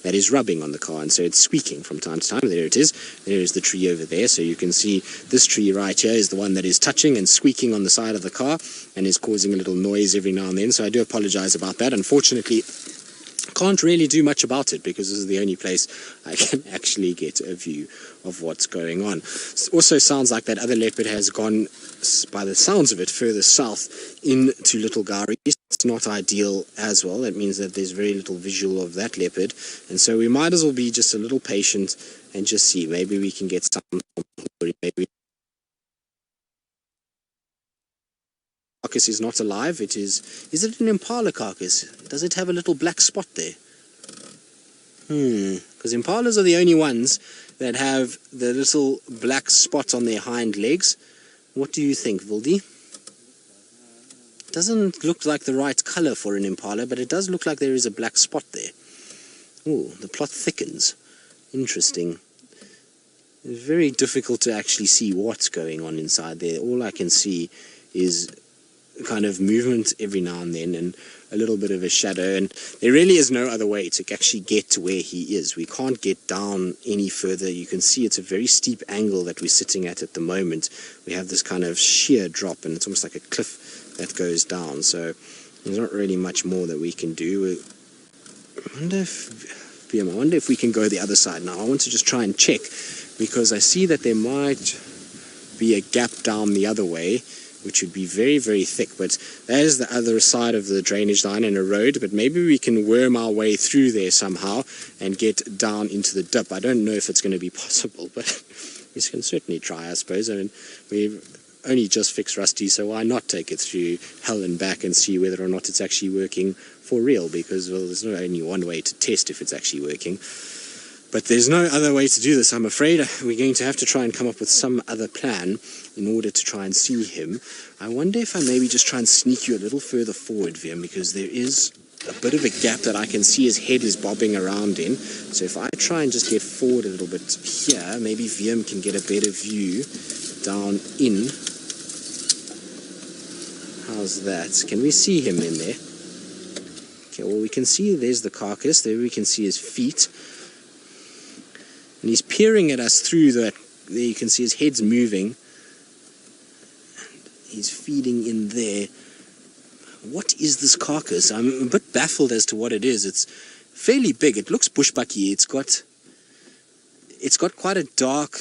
that is rubbing on the car, and so it's squeaking from time to time. There it is. There is the tree over there. So you can see this tree right here is the one that is touching and squeaking on the side of the car and is causing a little noise every now and then. So I do apologize about that. Unfortunately, can't really do much about it because this is the only place I can actually get a view of what's going on. It also sounds like that other leopard has gone, by the sounds of it, further south into Little Gari. It's not ideal as well. That means that there's very little visual of that leopard, and so we might as well be just a little patient and just see. Maybe we can get some, maybe carcass is not alive. It is it an impala carcass? Does it have a little black spot there? Because impalas are the only ones that have the little black spot on their hind legs. What do you think, Vildi? Doesn't look like the right color for an impala, but it does look like there is a black spot there. Oh, the plot thickens. Interesting. It's very difficult to actually see what's going on inside there. All I can see is kind of movement every now and then and a little bit of a shadow, and there really is no other way to actually get to where he is. We can't get down any further. You can see it's a very steep angle that we're sitting at the moment. We have this kind of sheer drop, and it's almost like a cliff that goes down, so there's not really much more that we can do. I wonder if we can go the other side now. I want to just try and check, because I see that there might be a gap down the other way, which would be very, very thick, but that is the other side of the drainage line and a road, but maybe we can worm our way through there somehow and get down into the dip. I don't know if it's going to be possible, but we can certainly try, I suppose. I mean, we've only just fixed Rusty, so why not take it through hell and back and see whether or not it's actually working for real, because, well, there's not only one way to test if it's actually working. But there's no other way to do this, I'm afraid. We're going to have to try and come up with some other plan in order to try and see him. I wonder if I maybe just try and sneak you a little further forward, Vim, because there is a bit of a gap that I can see his head is bobbing around in. So if I try and just get forward a little bit here, maybe Vim can get a better view down in. How's that? Can we see him in there? Okay, well, we can see there's the carcass. There we can see his feet. And he's peering at us through that. There you can see his head's moving. And he's feeding in there. What is this carcass? I'm a bit baffled as to what it is. It's fairly big. It looks bushbucky. It's got quite a dark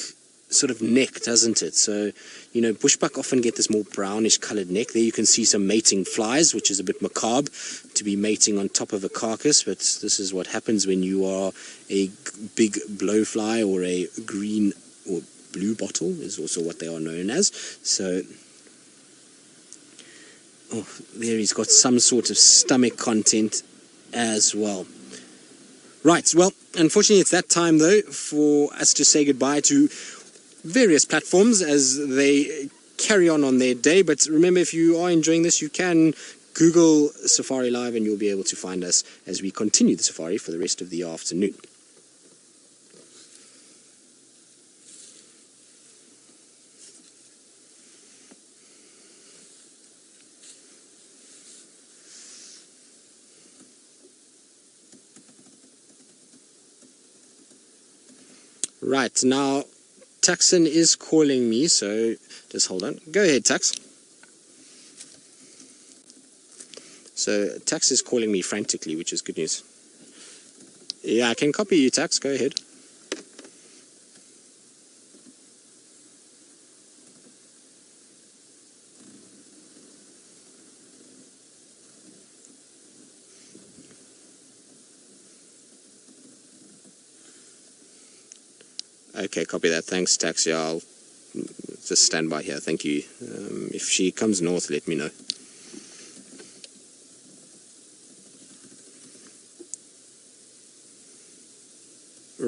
sort of neck, doesn't it? So, you know, bushbuck often get this more brownish colored neck. There you can see some mating flies, which is a bit macabre to be mating on top of a carcass, but this is what happens when you are a big blowfly, or a green or blue bottle is also what they are known as. So, oh, there he's got some sort of stomach content as well. Right, well, unfortunately it's that time though for us to say goodbye to various platforms as they carry on their day. But remember, if you are enjoying this, you can Google Safari Live and you'll be able to find us as we continue the safari for the rest of the afternoon. Right, now Tuxon is calling me, so just hold on. Go ahead, Tux. So Tux is calling me frantically, which is good news. Yeah, I can copy you, Tux. Go ahead. Okay, copy that. Thanks, Tux. Yeah, I'll just stand by here. Thank you. If she comes north, let me know.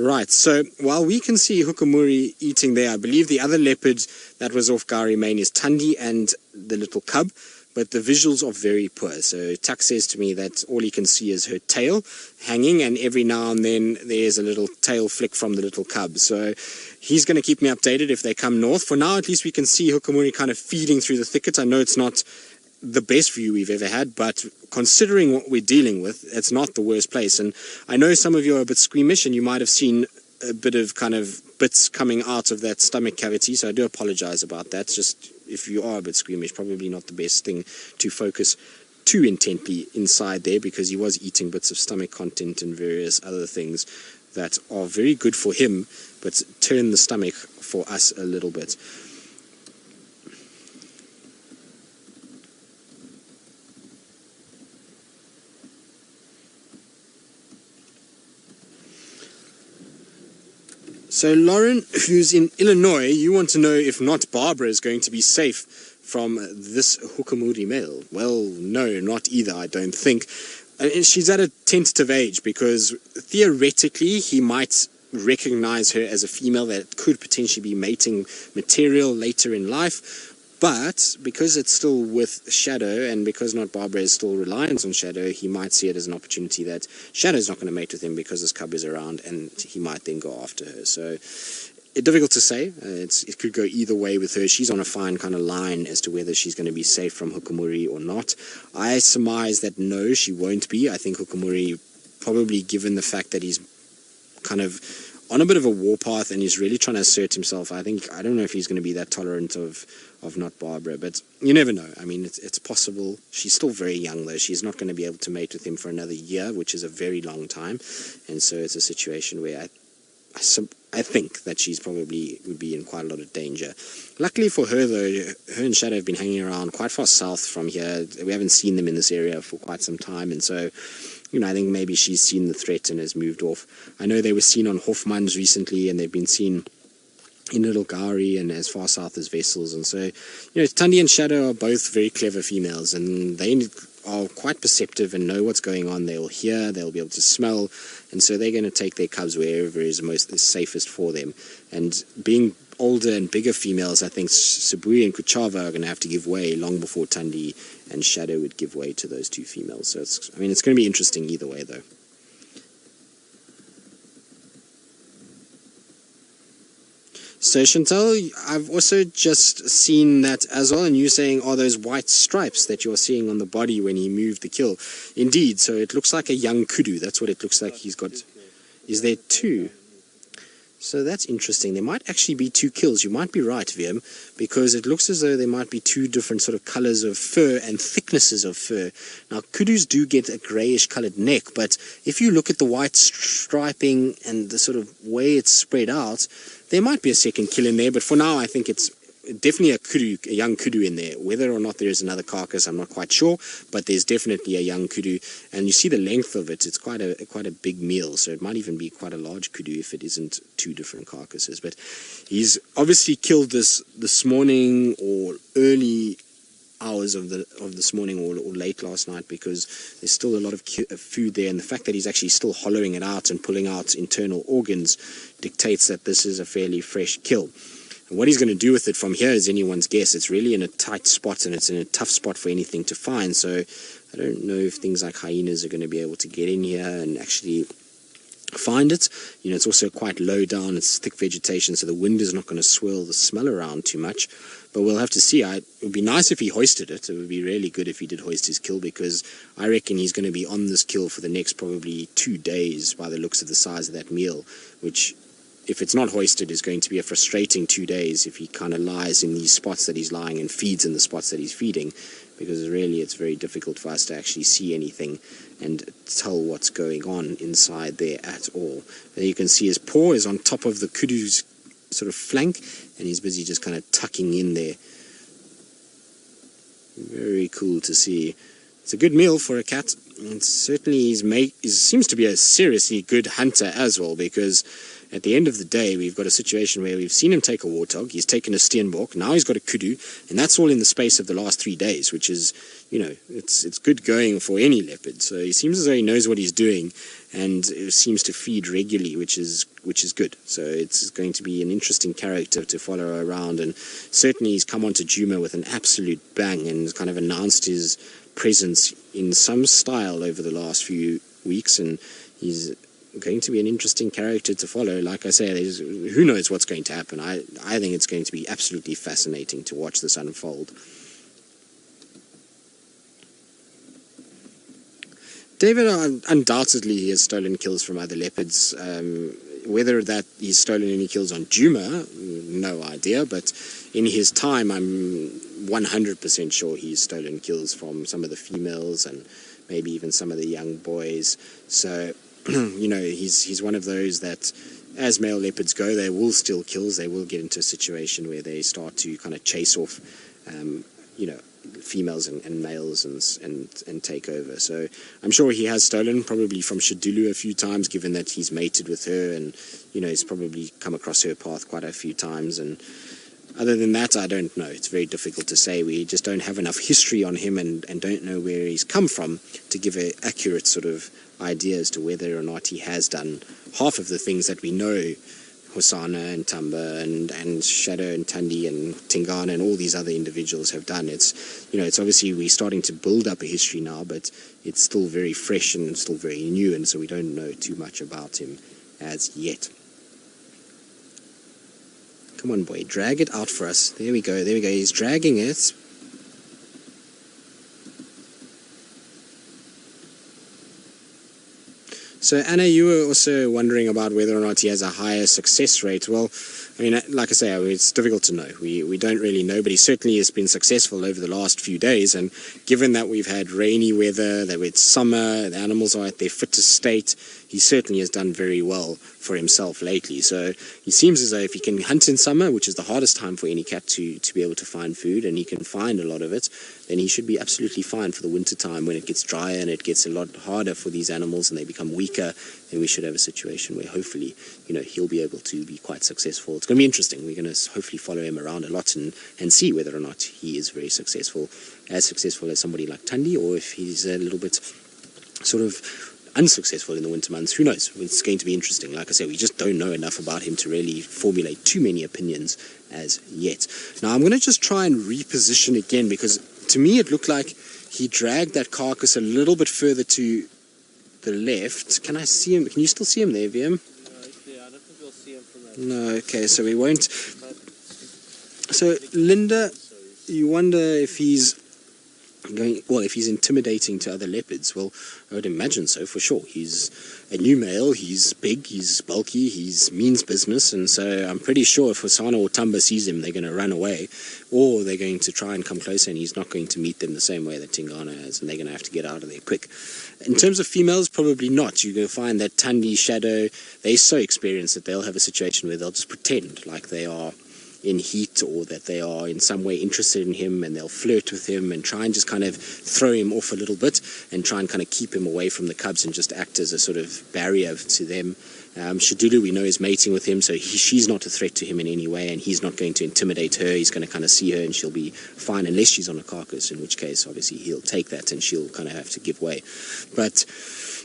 Right, so while we can see Hukumuri eating there, I believe the other leopard that was off Gari Main is Tandi and the little cub, but the visuals are very poor. So Tuck says to me that all he can see is her tail hanging, and every now and then there's a little tail flick from the little cub. So he's going to keep me updated if they come north. For now, at least we can see Hukumuri kind of feeding through the thicket. I know it's not the best view we've ever had, but considering what we're dealing with, it's not the worst place. And I know some of you are a bit squeamish, and you might have seen a bit of kind of bits coming out of that stomach cavity, so I do apologize about that. Just if you are a bit squeamish, probably not the best thing to focus too intently inside there, because he was eating bits of stomach content and various other things that are very good for him, but turn the stomach for us a little bit. So Lauren, who's in Illinois, you want to know if not Barbara is going to be safe from this Hukumuri male. Well, no, not either, I don't think. And she's at a tentative age, because theoretically he might recognize her as a female that could potentially be mating material later in life. But because it's still with Shadow, and because not Barbara is still reliant on Shadow, he might see it as an opportunity that Shadow's not going to mate with him because this cub is around, and he might then go after her. So it's difficult to say. It could go either way with her. She's on a fine kind of line as to whether she's going to be safe from Hukumuri or not. I surmise that no, she won't be. I think Hukumuri, probably given the fact that he's kind of on a bit of a warpath and he's really trying to assert himself, I don't know if he's going to be that tolerant of not Barbara, but you never know. I mean, it's possible. She's still very young, though. She's not going to be able to mate with him for another year, which is a very long time, and so it's a situation where I think that she's probably would be in quite a lot of danger. Luckily for her, though, her and Shadow have been hanging around quite far south from here. We haven't seen them in this area for quite some time, and so, I think maybe she's seen the threat and has moved off. I know they were seen on Hofmanns recently, and they've been seen in Little Gari and as far south as Vessels. And so, Tandi and Shadow are both very clever females, and they are quite perceptive and know what's going on. They'll hear, they'll be able to smell, and so they're going to take their cubs wherever is safest for them. And being older and bigger females, I think Sibui and Kuchava are going to have to give way long before Tandi and Shadow would give way to those two females. So it's going to be interesting either way, though. So Chantal, I've also just seen that as well, and you saying, are those white stripes that you're seeing on the body when he moved the kill? Indeed, so it looks like a young kudu. That's what it looks like he's got. Is there two? So that's interesting. There might actually be two kills. You might be right, Wiem, because it looks as though there might be two different sort of colors of fur and thicknesses of fur. Now, kudus do get a grayish colored neck, but if you look at the white striping and the sort of way it's spread out, there might be a second kill in there, but for now I think it's definitely a young kudu in there. Whether or not there is another carcass, I'm not quite sure, but there's definitely a young kudu, and you see the length of it. It's quite a big meal, so it might even be quite a large kudu if it isn't two different carcasses. But he's obviously killed this morning or early hours of this morning or late last night, because there's still a lot of food there, and the fact that he's actually still hollowing it out and pulling out internal organs dictates that this is a fairly fresh kill. And what he's going to do with it from here is anyone's guess. It's really in a tight spot, and it's in a tough spot for anything to find, so I don't know if things like hyenas are going to be able to get in here and actually find it. It's also quite low down, it's thick vegetation, so the wind is not going to swirl the smell around too much, but we'll have to see. It would be nice if he hoisted it. It would be really good if he did hoist his kill, because I reckon he's going to be on this kill for the next probably 2 days by the looks of the size of that meal, which, if it's not hoisted, is going to be a frustrating 2 days if he kind of lies in these spots that he's lying and feeds in the spots that he's feeding, because really it's very difficult for us to actually see anything and tell what's going on inside there at all. And you can see his paw is on top of the kudu's sort of flank, and he's busy just kind of tucking in there. Very cool to see. It's a good meal for a cat, and certainly he seems to be a seriously good hunter as well, because at the end of the day, we've got a situation where we've seen him take a warthog, he's taken a steenbok, now he's got a kudu, and that's all in the space of the last 3 days, which is, it's good going for any leopard. So he seems as though he knows what he's doing, and it seems to feed regularly, which is good. So it's going to be an interesting character to follow around, and certainly he's come onto Djuma with an absolute bang and kind of announced his presence in some style over the last few weeks, and he's going to be an interesting character to follow. Like I say, who knows what's going to happen. I think it's going to be absolutely fascinating to watch this unfold. David undoubtedly has stolen kills from other leopards. Whether that he's stolen any kills on Djuma, no idea, but in his time I'm 100% sure he's stolen kills from some of the females and maybe even some of the young boys. So you know, he's one of those that, as male leopards go, they will steal kills. They will get into a situation where they start to kind of chase off you know, females and males and take over. So I'm sure he has stolen, probably from Shadulu a few times, given that he's mated with her, and you know, he's probably come across her path quite a few times. And other than that, I don't know. It's very difficult to say. We just don't have enough history on him and don't know where he's come from to give an accurate sort of idea as to whether or not he has done half of the things that we know Hosana and Tamba and Shadow and Tandi and Tingana and all these other individuals have done. It's, you know, it's obviously we're starting to build up a history now, but it's still very fresh and still very new, and so we don't know too much about him as yet. Come on, boy, drag it out for us. There we go, he's dragging it. So Anna, you were also wondering about whether or not he has a higher success rate. Well, I mean, like I say, it's difficult to know. We don't really know, but he certainly has been successful over the last few days. And given that we've had rainy weather, that it's summer, the animals are at their fittest state, he certainly has done very well for himself lately. So he seems as though if he can hunt in summer, which is the hardest time for any cat to be able to find food, and he can find a lot of it, then he should be absolutely fine for the winter time when it gets drier and it gets a lot harder for these animals and they become weaker. Then we should have a situation where hopefully, you know, he'll be able to be quite successful. It's going to be interesting. We're going to hopefully follow him around a lot and see whether or not he is very successful, as successful as somebody like Tandi, or if he's a little bit sort of unsuccessful in the winter months. Who knows? It's going to be interesting. Like I said, we just don't know enough about him to really formulate too many opinions as yet. Now I'm going to just try and reposition again, because to me it looked like he dragged that carcass a little bit further to the left. Can I see him? Can you still see him there, VM? Yeah, I don't think we'll see him from that. No, okay, so we won't. So Linda, you wonder if he's if he's intimidating to other leopards. Well, I would imagine so, for sure. He's a new male, he's big, he's bulky, he's means business, and so I'm pretty sure if Hosana or Tamba sees him, they're going to run away, or they're going to try and come closer, and he's not going to meet them the same way that Tingana has, and they're going to have to get out of there quick. In terms of females, probably not. You're going to find that Tandi, Shadow, they're so experienced that they'll have a situation where they'll just pretend like they are in heat, or that they are in some way interested in him, and they'll flirt with him and try and just kind of throw him off a little bit and try and kind of keep him away from the cubs and just act as a sort of barrier to them. Shadulu, we know, is mating with him, so she's not a threat to him in any way, and he's not going to intimidate her. He's going to kind of see her and she'll be fine, unless she's on a carcass, in which case obviously he'll take that and she'll kind of have to give way. But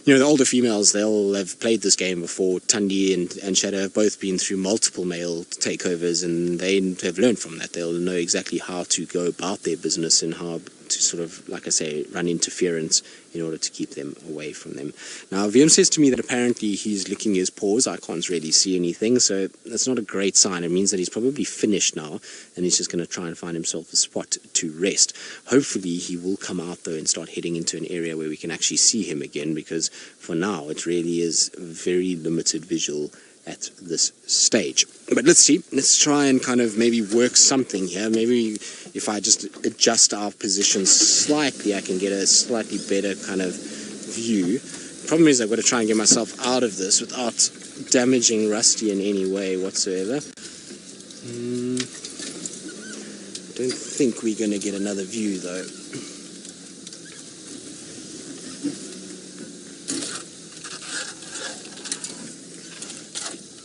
you know, the older females, they'll have played this game before. Tandi and Shadow have both been through multiple male takeovers, and they have learned from that. They'll know exactly how to go about their business and how to sort of, like I say, run interference in order to keep them away from them. Now, VM says to me that apparently he's licking his paws. I can't really see anything, so that's not a great sign. It means that he's probably finished now, and he's just going to try and find himself a spot to rest. Hopefully he will come out, though, and start heading into an area where we can actually see him again, because for now it really is very limited visual at this stage. But let's see. Let's try and kind of maybe work something here. Maybe if I just adjust our position slightly, I can get a slightly better kind of view. Problem is, I've got to try and get myself out of this without damaging Rusty in any way whatsoever. Don't think we're going to get another view, though.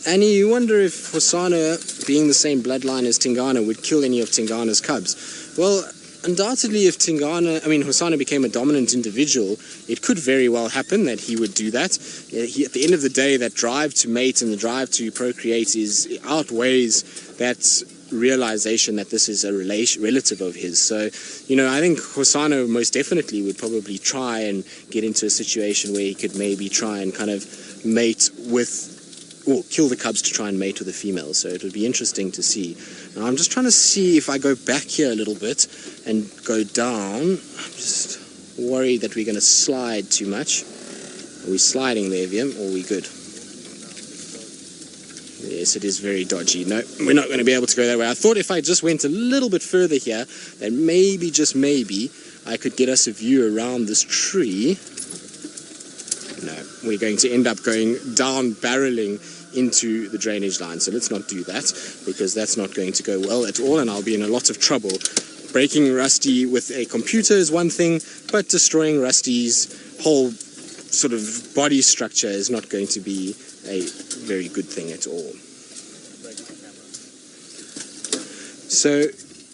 Annie, you wonder if Hosana, being the same bloodline as Tingana, would kill any of Tingana's cubs. Well, undoubtedly, if Hosana became a dominant individual, it could very well happen that he would do that. At the end of the day, that drive to mate and the drive to procreate outweighs that realization that this is a relative of his. So, I think Hosana most definitely would probably try and get into a situation where he could maybe try and kind of mate with, or kill the cubs to try and mate with a female. So it would be interesting to see. Now I'm just trying to see if I go back here a little bit and go down. I'm just worried that we're going to slide too much. Are we sliding there, Wiem, or are we good? Yes, it is very dodgy. No, we're not going to be able to go that way. I thought if I just went a little bit further here, then maybe, just maybe, I could get us a view around this tree. No, we're going to end up going down, barreling into the drainage line. So let's not do that, because that's not going to go well at all, and I'll be in a lot of trouble. Breaking Rusty with a computer is one thing, but destroying Rusty's whole sort of body structure is not going to be a very good thing at all. So,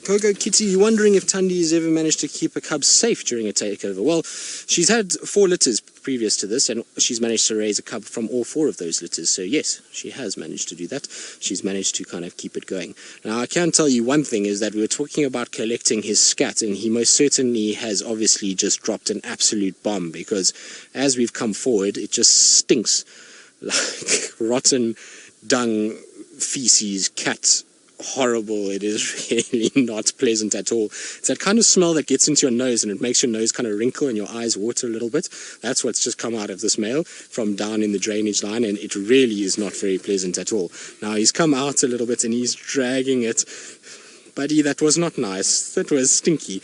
Coco Kitty, you're wondering if Tundi has ever managed to keep a cub safe during a takeover. Well, she's had 4 litters previous to this, and she's managed to raise a cub from all 4 of those litters. So yes, she has managed to do that. She's managed to kind of keep it going. Now, I can tell you one thing, is that we were talking about collecting his scat, and he most certainly has obviously just dropped an absolute bomb, because as we've come forward, it just stinks like rotten dung, feces, cat. Horrible. It is really not pleasant at all. It's that kind of smell that gets into your nose and it makes your nose kind of wrinkle and your eyes water a little bit. That's what's just come out of this male from down in the drainage line, and it really is not very pleasant at all. Now he's come out a little bit and he's dragging it. Buddy, that was not nice. That was stinky.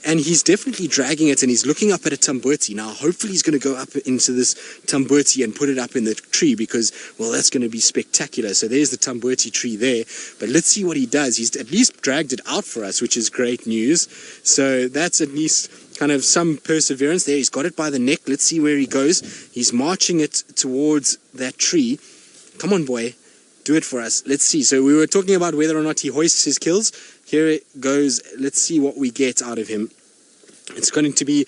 And he's definitely dragging it, and he's looking up at a tambuti. Now, hopefully he's going to go up into this tambuti and put it up in the tree, because, well, that's going to be spectacular. So there's the tambuti tree there. But let's see what he does. He's at least dragged it out for us, which is great news. So that's at least kind of some perseverance there. He's got it by the neck. Let's see where he goes. He's marching it towards that tree. Come on, boy. Do it for us. Let's see. So we were talking about whether or not he hoists his kills. Here it goes. Let's see what we get out of him. It's going to be...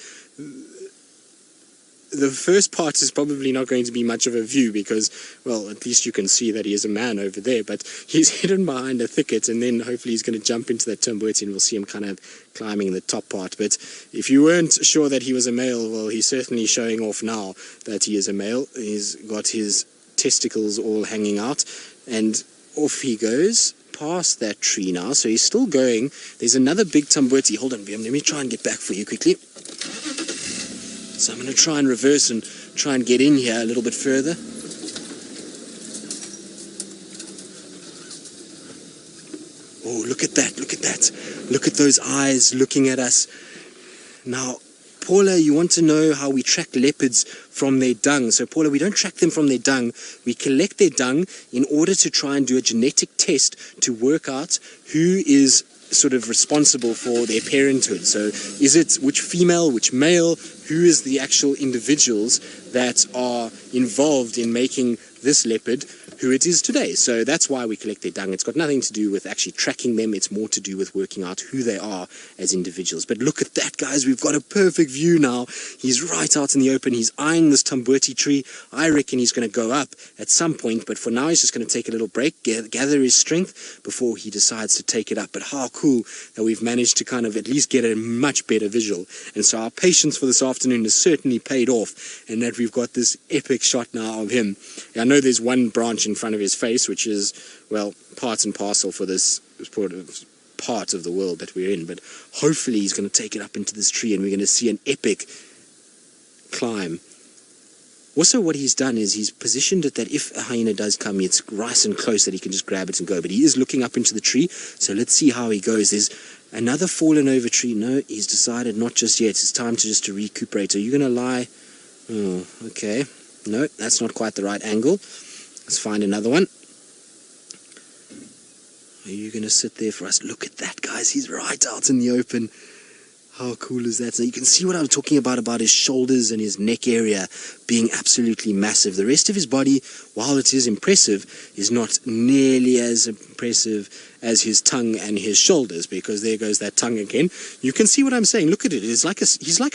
The first part is probably not going to be much of a view because, well, at least you can see that he is a man over there, but he's hidden behind a thicket, and then hopefully he's going to jump into that tambuti and we'll see him kind of climbing the top part. But if you weren't sure that he was a male, well, he's certainly showing off now that he is a male. He's got his testicles all hanging out, and off he goes past that tree now. So he's still going. There's another big tambuti. Hold on, Liam, let me try and get back for you quickly. So I'm going to try and reverse and try and get in here a little bit further. Oh, look at that, look at that. Look at those eyes looking at us. Now, Paula, you want to know how we track leopards from their dung. So, Paula, we don't track them from their dung. We collect their dung in order to try and do a genetic test to work out who is sort of responsible for their parenthood. So is it which female, which male, who is the actual individuals that are involved in making this leopard who it is today. So that's why we collect their dung. It's got nothing to do with actually tracking them. It's more to do with working out who they are as individuals. But look at that, guys. We've got a perfect view now. He's right out in the open. He's eyeing this tambuti tree. I reckon he's going to go up at some point, but for now he's just going to take a little break, gather his strength before he decides to take it up. But how cool that we've managed to kind of at least get a much better visual. And so our patience for this afternoon has certainly paid off, and that we've got this epic shot now of him. I know there's one branch in front of his face, which is, well, part and parcel for this part of the world that we're in, but hopefully he's going to take it up into this tree and we're going to see an epic climb. Also, what he's done is he's positioned it that if a hyena does come, it's nice and close that he can just grab it and go, but he is looking up into the tree, so let's see how he goes. There's another fallen over tree. No, he's decided not just yet. It's time to recuperate. Are you going to lie? Oh, okay. No, that's not quite the right angle. Let's find another one. Are you going to sit there for us? Look at that, guys. He's right out in the open. How cool is that? So you can see what I'm talking about his shoulders and his neck area being absolutely massive. The rest of his body, while it is impressive, is not nearly as impressive as his tongue and his shoulders, because there goes that tongue again. You can see what I'm saying. Look at it. He's like a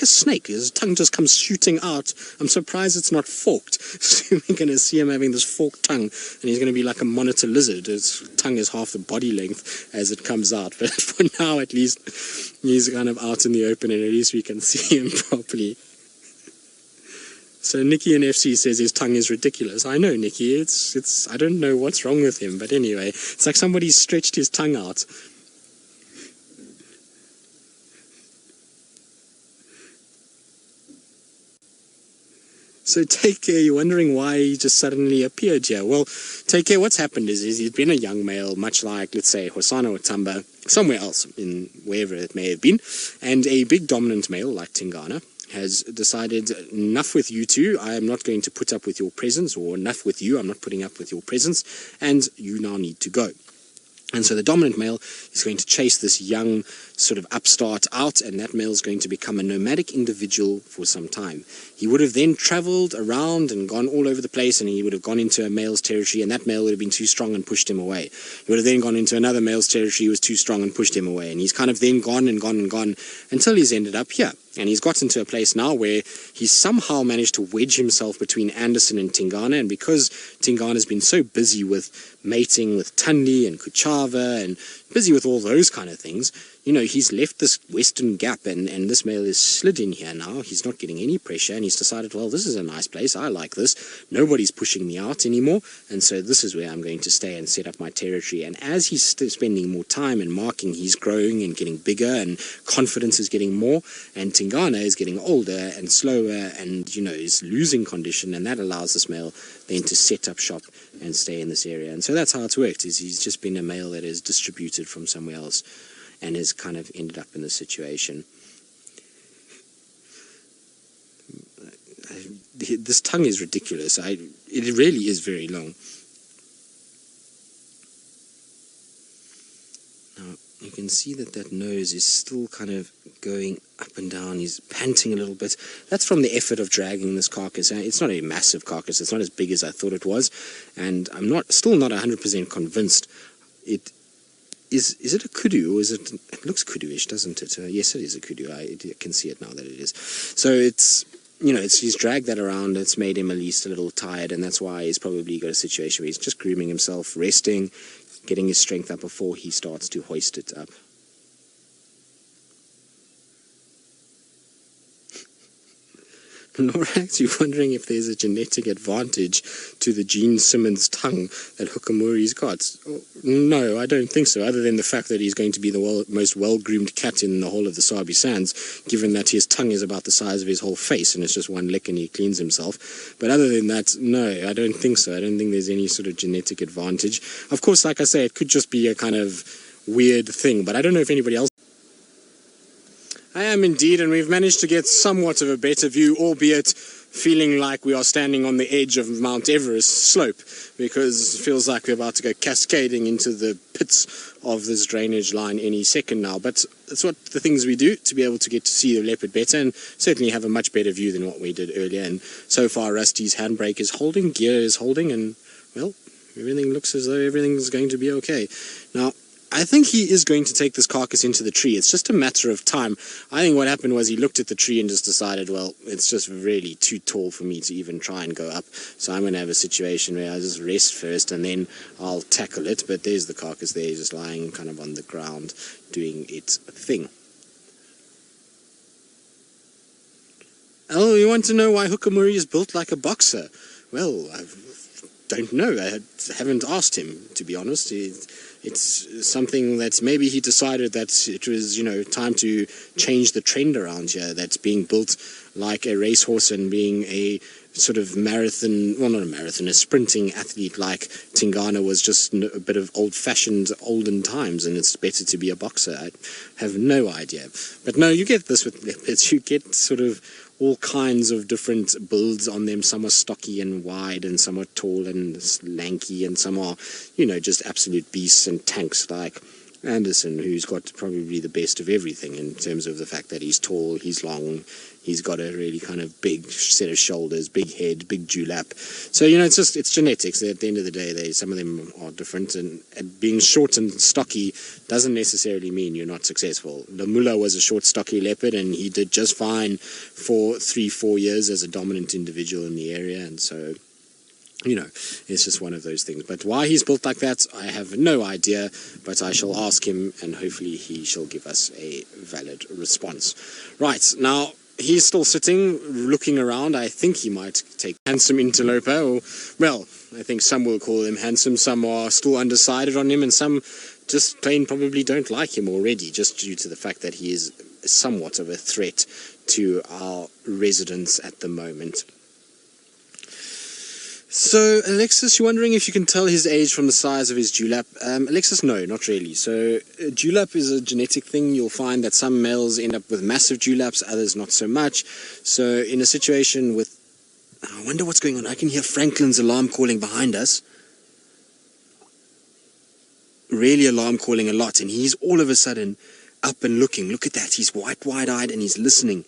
snake. His tongue just comes shooting out. I'm surprised it's not forked. So we're going to see him having this forked tongue, and he's going to be like a monitor lizard. His tongue is half the body length as it comes out. But for now, at least, he's kind of out in the open, and at least we can see him properly. So Nikki in FC says his tongue is ridiculous. I know, Nikki. It's I don't know what's wrong with him, but anyway, it's like somebody's stretched his tongue out. So Take Care, you're wondering why he just suddenly appeared here. Well, Take Care, what's happened is he's been a young male, much like, let's say, Hosana or Tamba, somewhere else, in wherever it may have been, and a big dominant male like Tingana has decided, enough with you two, I am not going to put up with your presence, or enough with you, I'm not putting up with your presence, and you now need to go. And so the dominant male is going to chase this young sort of upstart out, and that male is going to become a nomadic individual for some time. He would have then traveled around and gone all over the place, and he would have gone into a male's territory, and that male would have been too strong and pushed him away. He would have then gone into another male's territory, was too strong and pushed him away, and he's kind of then gone and gone and gone until he's ended up here. And he's gotten to a place now where he's somehow managed to wedge himself between Anderson and Tingana, and because Tingana's been so busy with mating with Tundi and Kuchava and busy with all those kind of things, you know, he's left this western gap, and this male is slid in here now. He's not getting any pressure, and he's decided, well, this is a nice place. I like this. Nobody's pushing me out anymore, and so this is where I'm going to stay and set up my territory. And as he's spending more time and marking, he's growing and getting bigger, and confidence is getting more, and Tingana is getting older and slower and, you know, is losing condition, and that allows this male then to set up shop and stay in this area. And so that's how it's worked, is he's just been a male that is distributed from somewhere else and has kind of ended up in this situation. This tongue is ridiculous. It really is very long. Now, you can see that nose is still kind of going up and down. He's panting a little bit. That's from the effort of dragging this carcass. It's not a massive carcass. It's not as big as I thought it was. And I'm still not 100% convinced. Is it a kudu, or is it looks kudu-ish, doesn't it? Yes, it is a kudu. I can see it now that it is. So it's, you know, he's dragged that around. It's made him at least a little tired, and that's why he's probably got a situation where he's just grooming himself, resting, getting his strength up before he starts to hoist it up. Lorax, you're wondering if there's a genetic advantage to the Gene Simmons tongue that Hukumuri's got. No, I don't think so, other than the fact that he's going to be the most well-groomed cat in the whole of the Sabi Sands, given that his tongue is about the size of his whole face, and it's just one lick and he cleans himself. But other than that, no, I don't think so. I don't think there's any sort of genetic advantage. Of course, like I say, it could just be a kind of weird thing, but I don't know if anybody else... I am indeed, and we've managed to get somewhat of a better view, albeit feeling like we are standing on the edge of Mount Everest slope, because it feels like we're about to go cascading into the pits of this drainage line any second now. But that's what the things we do to be able to get to see the leopard better, and certainly have a much better view than what we did earlier. And so far, Rusty's handbrake is holding, gear is holding, and, well, everything looks as though everything's going to be okay. Now, I think he is going to take this carcass into the tree. It's just a matter of time. I think what happened was he looked at the tree and just decided, well, it's just really too tall for me to even try and go up. So I'm going to have a situation where I just rest first and then I'll tackle it. But there's the carcass there, just lying kind of on the ground, doing its thing. Oh, you want to know why Hukumuri is built like a boxer? Well, I don't know. I haven't asked him, to be honest. It's something that maybe he decided that it was, you know, time to change the trend around here, that's being built like a racehorse and being a sort of marathon, well, not a marathon, a sprinting athlete like Tingana was just a bit of old-fashioned olden times, and it's better to be a boxer. I have no idea. But no, you get this with leopards. You get sort of all kinds of different builds on them. Some are stocky and wide, and some are tall and lanky, and some are, you know, just absolute beasts and tanks like Anderson, who's got probably the best of everything in terms of the fact that he's tall, he's long, he's got a really kind of big set of shoulders, big head, big dewlap. So, you know, it's genetics. At the end of the day, some of them are different, and being short and stocky doesn't necessarily mean you're not successful. Lamula was a short, stocky leopard, and he did just fine for 3-4 years as a dominant individual in the area, and so, you know, it's just one of those things. But why he's built like that, I have no idea, but I shall ask him, and hopefully he shall give us a valid response. Right, now, he's still sitting, looking around. I think he might take handsome interloper, or, well, I think some will call him handsome, some are still undecided on him, and some just plain probably don't like him already, just due to the fact that he is somewhat of a threat to our residents at the moment. So, Alexis, you're wondering if you can tell his age from the size of his dewlap. Alexis, no, not really. So, dewlap is a genetic thing. You'll find that some males end up with massive dewlaps, others not so much. So, in a situation with... I wonder what's going on. I can hear Franklin's alarm calling behind us. Really alarm calling a lot, and he's all of a sudden up and looking. Look at that. He's wide-eyed, and he's listening.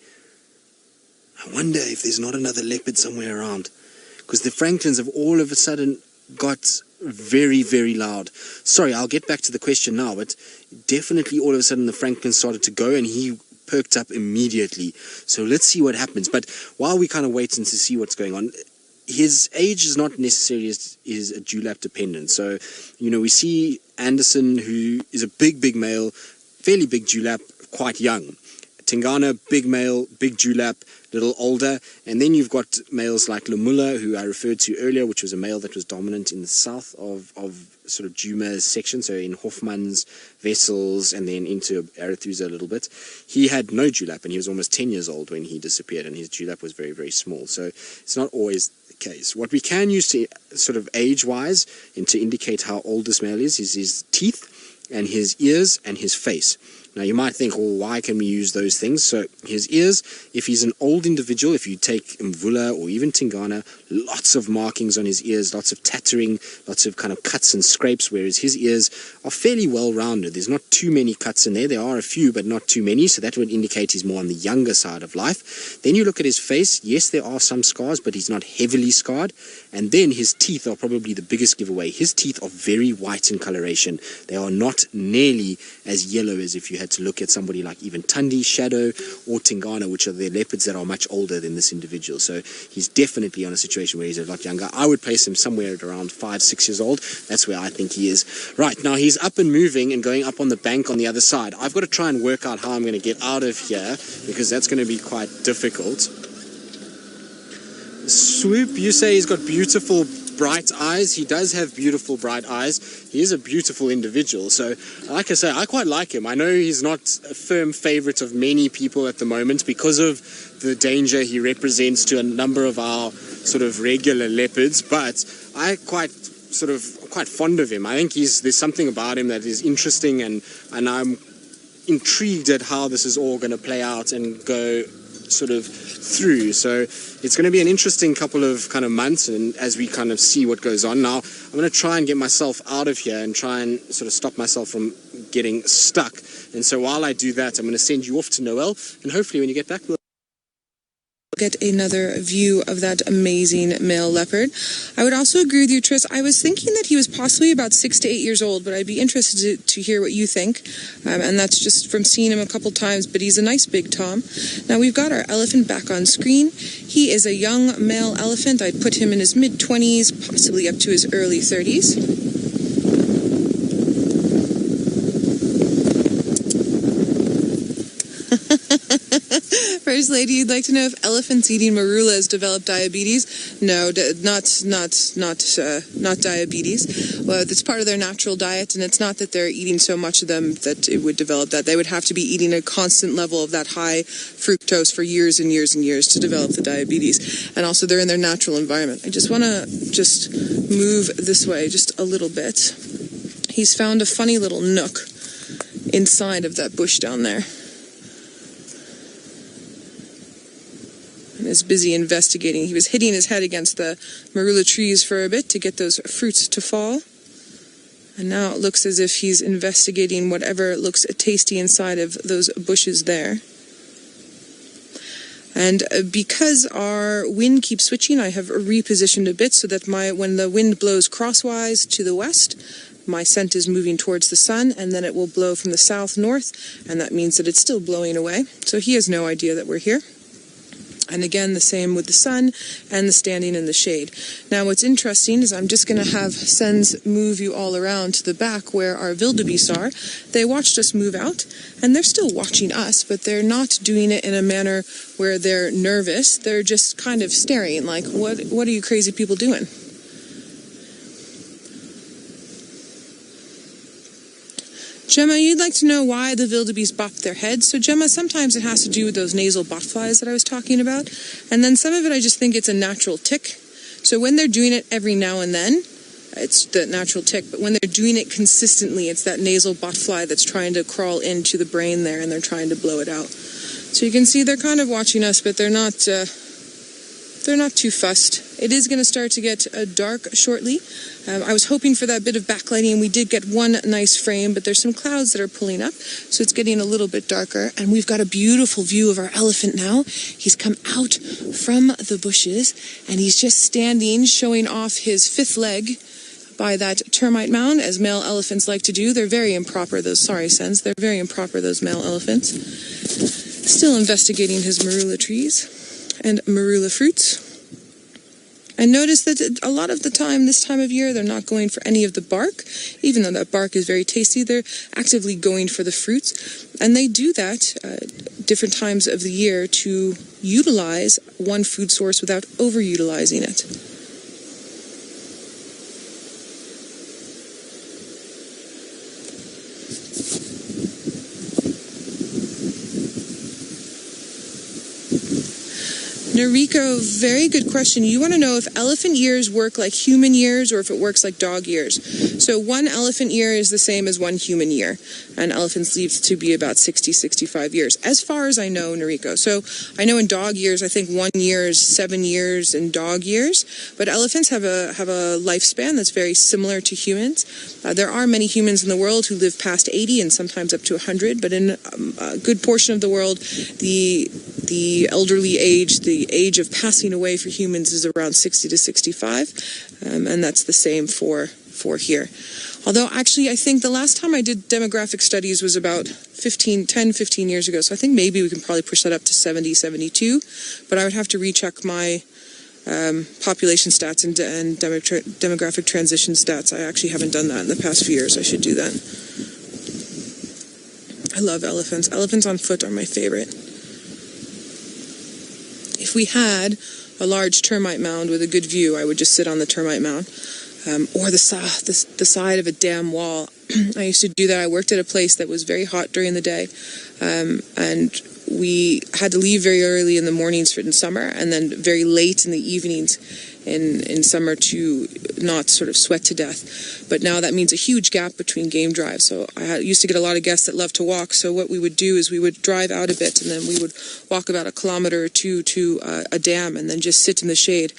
I wonder if there's not another leopard somewhere around. Because the Franklins have all of a sudden got very, very loud. Sorry, I'll get back to the question now, but definitely all of a sudden the Franklins started to go, and he perked up immediately. So let's see what happens. But while we kind of wait and to see what's going on, his age is not necessarily is a dewlap dependent. So, you know, we see Anderson, who is a big male, fairly big dewlap, quite young. Tingana, big male, big dewlap, little older, and then you've got males like Lamula, who I referred to earlier, which was a male that was dominant in the south of sort of Djuma's section, so in Hoffman's vessels and then into Arethusa a little bit. He had no dewlap, and he was almost 10 years old when he disappeared, and his dewlap was very, very small. So it's not always the case. What we can use to sort of age-wise and to indicate how old this male is his teeth and his ears and his face. Now, you might think, well, why can we use those things? So his ears, if he's an old individual, if you take Mvula or even Tingana, lots of markings on his ears, lots of tattering, lots of kind of cuts and scrapes, whereas his ears are fairly well-rounded. There's not too many cuts in there. There are a few, but not too many, so that would indicate he's more on the younger side of life. Then you look at his face. Yes, there are some scars, but he's not heavily scarred. And then his teeth are probably the biggest giveaway. His teeth are very white in coloration. They are not nearly as yellow as if you had to look at somebody like even Tundi, Shadow, or Tingana, which are the leopards that are much older than this individual. So he's definitely on a situation where he's a lot younger. I would place him somewhere at around 5-6 years old. That's where I think he is. Right, now he's up and moving and going up on the bank on the other side. I've got to try and work out how I'm going to get out of here, because that's going to be quite difficult. Swoop, you say he's got beautiful bright eyes. He does have beautiful bright eyes. He is a beautiful individual. So, like I say, I quite like him. I know he's not a firm favorite of many people at the moment because of the danger he represents to a number of our sort of regular leopards, but I quite fond of him. I think there's something about him that is interesting, and I'm intrigued at how this is all going to play out and go sort of through. So it's going to be an interesting couple of kind of months, and as we kind of see what goes on. Now I'm going to try and get myself out of here and try and sort of stop myself from getting stuck, and so while I do that, I'm going to send you off to Noel, and hopefully when you get back we'll get another view of that amazing male leopard. I would also agree with you, Tris. I was thinking that he was possibly about 6 to 8 years old, but I'd be interested to hear what you think. And that's just from seeing him a couple times, but he's a nice big tom. Now we've got our elephant back on screen. He is a young male elephant. I'd put him in his mid-20s, possibly up to his early 30s. First lady, you'd like to know if elephants eating marula has developed diabetes? No, not diabetes. Well, it's part of their natural diet, and it's not that they're eating so much of them that it would develop that. They would have to be eating a constant level of that high fructose for years and years and years to develop the diabetes. And also, they're in their natural environment. I just want to move this way just a little bit. He's found a funny little nook inside of that bush down there. And is busy investigating. He was hitting his head against the marula trees for a bit to get those fruits to fall. And now it looks as if he's investigating whatever looks tasty inside of those bushes there. And because our wind keeps switching, I have repositioned a bit so that when the wind blows crosswise to the west, my scent is moving towards the sun, and then it will blow from the south-north, and that means that it's still blowing away. So he has no idea that we're here. And again, the same with the sun and the standing in the shade. Now, what's interesting is I'm just going to have Sens move you all around to the back where our wildebeest are. They watched us move out, and they're still watching us, but they're not doing it in a manner where they're nervous. They're just kind of staring like, what are you crazy people doing? Djuma, you'd like to know why the wildebeest bop their heads. So Djuma, sometimes it has to do with those nasal botflies that I was talking about. And then some of it I just think it's a natural tick. So when they're doing it every now and then, it's the natural tick. But when they're doing it consistently, it's that nasal botfly that's trying to crawl into the brain there, and they're trying to blow it out. So you can see they're kind of watching us, but they're not too fussed. It is going to start to get dark shortly. I was hoping for that bit of backlighting, and we did get one nice frame, but there's some clouds that are pulling up, so it's getting a little bit darker. And we've got a beautiful view of our elephant now. He's come out from the bushes, and he's just standing, showing off his fifth leg by that termite mound, as male elephants like to do. They're very improper, those they're very improper, those male elephants. Still investigating his marula trees and marula fruits. And notice that a lot of the time, this time of year, they're not going for any of the bark. Even though that bark is very tasty, they're actively going for the fruits. And they do that different times of the year to utilize one food source without overutilizing it. Noriko, very good question. You want to know if elephant years work like human years or if it works like dog years. So one elephant year is the same as one human year, and elephants live to be about 60, 65 years, as far as I know, Noriko. So I know in dog years, I think 1 year is 7 years in dog years, but elephants have a lifespan that's very similar to humans. There are many humans in the world who live past 80 and sometimes up to 100, but in a good portion of the world, the elderly age, the age of passing away for humans is around 60 to 65, and that's the same for here. Although actually I think the last time I did demographic studies was about 10, 15 years ago, so I think maybe we can probably push that up to 70, 72, but I would have to recheck my population stats and demographic transition stats. I actually haven't done that in the past few years. I should do that. I love elephants. Elephants on foot are my favorite. If we had a large termite mound with a good view, I would just sit on the termite mound, or the side of a dam wall. I used to do that. I worked at a place that was very hot during the day, and we had to leave very early in the mornings in summer, and then very late in the evenings in summer to not sort of sweat to death. But now that means a huge gap between game drives. So I used to get a lot of guests that love to walk. So what we would do is we would drive out a bit, and then we would walk about 1 kilometer or two to a dam, and then just sit in the shade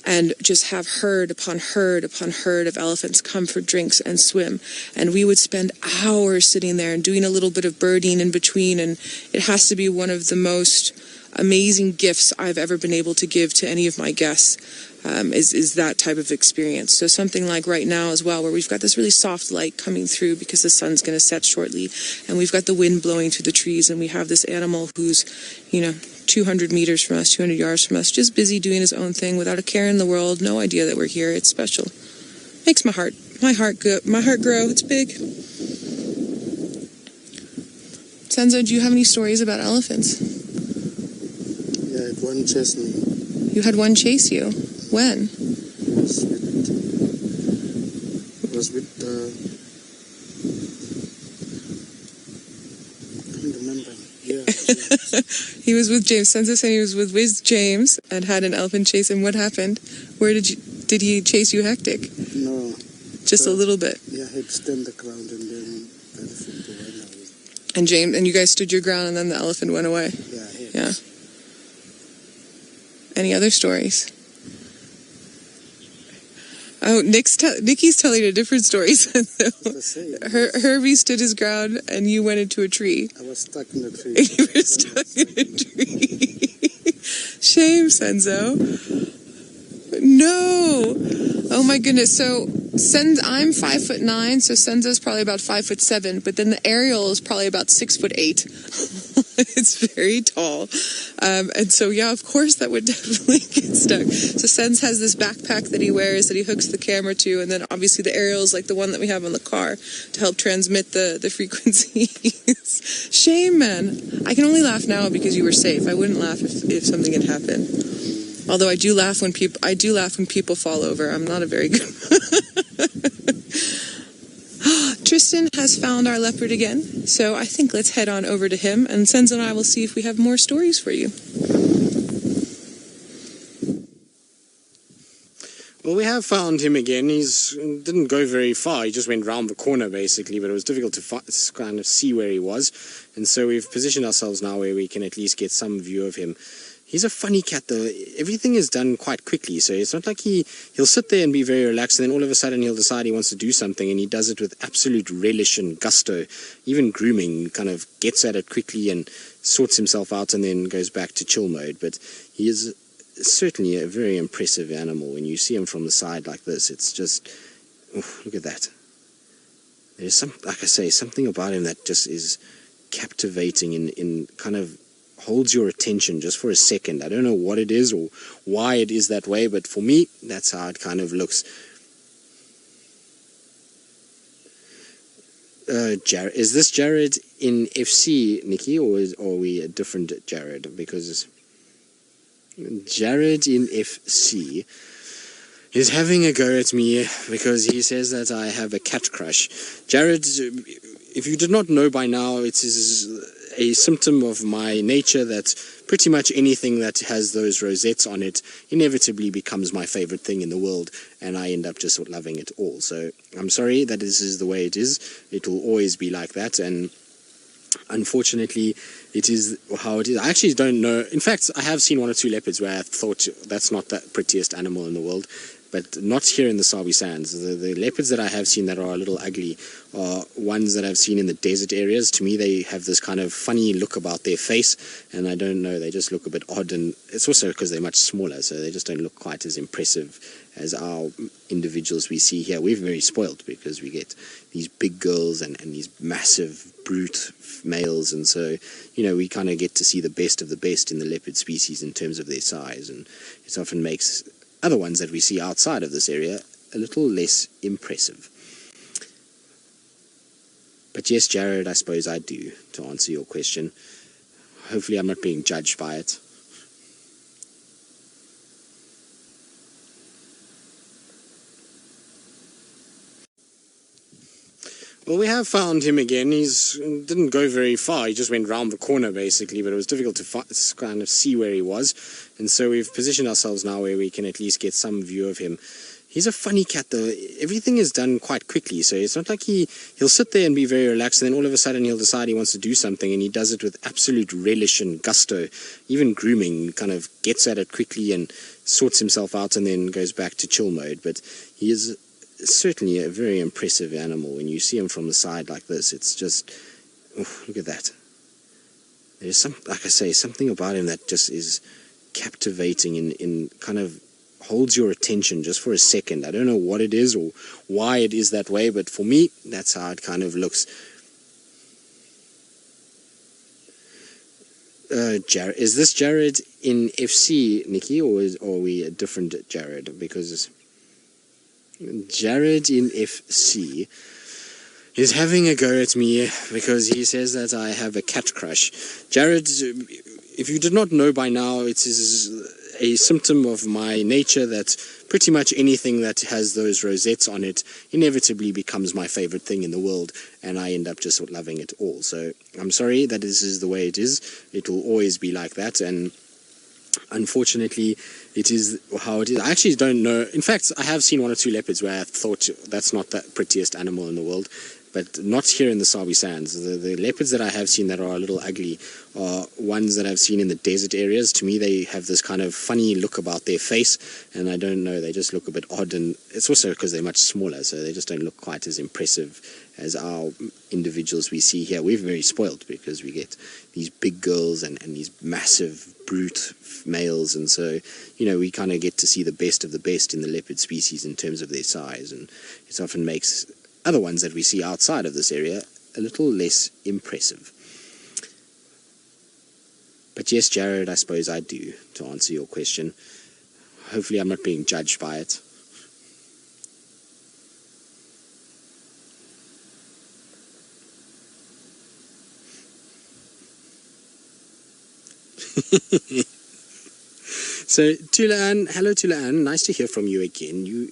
and just have herd upon herd upon herd of elephants come for drinks and swim. And we would spend hours sitting there and doing a little bit of birding in between. And it has to be one of the most amazing gifts I've ever been able to give to any of my guests, is that type of experience. So something like right now as well, where we've got this really soft light coming through because the sun's going to set shortly, and we've got the wind blowing through the trees, and we have this animal who's, 200 meters from us, 200 yards from us, just busy doing his own thing without a care in the world, no idea that we're here. It's special. Makes my heart grow. It's big. Senzo, do you have any stories about elephants? Yeah, I had one chase me. You had one chase you? When? It was with I can't remember. Yeah. He was with James. Senzo said he was with James and had an elephant chase. And what happened? Where did he chase you hectic? No. Just a little bit. Yeah, he'd stand the ground and then the elephant went away. And you guys stood your ground, and then the elephant went away. Yeah. Any other stories? Oh, Nikki's telling a different story. The same. Herbie stood his ground and you went into a tree. I was stuck in the tree. You were stuck in a tree. Shame, Senzo. No. Oh my goodness. So I'm 5'9", so Senzo's probably about 5'7", but then the Ariel is probably about 6'8". It's very tall. And so, yeah, of course that would definitely get stuck. So Senz has this backpack that he wears that he hooks the camera to, and then obviously the Ariel is like the one that we have on the car to help transmit the frequencies. Shame, man. I can only laugh now because you were safe. I wouldn't laugh if something had happened. Although I do laugh when people fall over. I'm not a very good Tristan has found our leopard again, so I think let's head on over to him, and Senzo and I will see if we have more stories for you. Well, we have found him again. Didn't go very far. He just went round the corner, basically, but it was difficult to kind of see where he was. And so we've positioned ourselves now where we can at least get some view of him. He's a funny cat, though. Everything is done quite quickly, so it's not like he'll sit there and be very relaxed, and then all of a sudden he'll decide he wants to do something, and he does it with absolute relish and gusto. Even grooming, kind of gets at it quickly and sorts himself out and then goes back to chill mode. But he is certainly a very impressive animal. When you see him from the side like this, it's just, look at that. There's like I say, something about him that just is captivating in kind of holds your attention just for a second. I don't know what it is or why it is that way, but for me, that's how it kind of looks. Jared, is this Jared in FC, Nikki, or are we a different Jared? Because Jared in FC is having a go at me because he says that I have a cat crush. Jared, if you did not know by now, it is a symptom of my nature that pretty much anything that has those rosettes on it inevitably becomes my favorite thing in the world, and I end up just loving it all. So I'm sorry that this is the way it is. It will always be like that, and unfortunately it is how it is. I actually don't know. In fact, I have seen one or two leopards where I thought that's not the prettiest animal in the world, but not here in the Sabi Sands. The leopards that I have seen that are a little ugly are ones that I've seen in the desert areas. To me, they have this kind of funny look about their face, and I don't know, they just look a bit odd, and it's also because they're much smaller, so they just don't look quite as impressive as our individuals we see here. We're very spoiled because we get these big girls and these massive brute males, and so, you know, we kind of get to see the best of the best in the leopard species in terms of their size, and it often makes other ones that we see outside of this area a little less impressive. But yes, Jared, I suppose I do, to answer your question. Hopefully I'm not being judged by it. Well, we have found him again. Didn't go very far. He just went round the corner, basically, but it was difficult to kind of see where he was. And so we've positioned ourselves now where we can at least get some view of him. He's a funny cat, though. Everything is done quite quickly, so it's not like he'll sit there and be very relaxed, and then all of a sudden he'll decide he wants to do something, and he does it with absolute relish and gusto. Even grooming, kind of gets at it quickly and sorts himself out and then goes back to chill mode. But he is certainly a very impressive animal. When you see him from the side like this, it's just, look at that. There's like I say, something about him that just is captivating in kind of holds your attention just for a second. I don't know what it is or why it is that way, but for me, that's how it kind of looks. Jared, is this Jared in FC, Nikki, or are we a different Jared? Because Jared in FC is having a go at me because he says that I have a cat crush. Jared, if you did not know by now, it is a symptom of my nature that pretty much anything that has those rosettes on it inevitably becomes my favorite thing in the world, and I end up just loving it all. So I'm sorry that this is the way it is. It will always be like that, and unfortunately it is how it is. I actually don't know. In fact, I have seen one or two leopards where I thought that's not the prettiest animal in the world, but not here in the Sabi Sands. The leopards that I have seen that are a little ugly are ones that I've seen in the desert areas. To me, they have this kind of funny look about their face, and I don't know, they just look a bit odd, and it's also because they're much smaller, so they just don't look quite as impressive as our individuals we see here. We're very spoiled because we get these big girls and these massive brute males, and so, you know, we kind of get to see the best of the best in the leopard species in terms of their size, and it often makes other ones that we see outside of this area a little less impressive. But yes, Jared, I suppose I do, to answer your question. Hopefully I'm not being judged by it. So, Tulaan, hello Tulaan, nice to hear from you again. You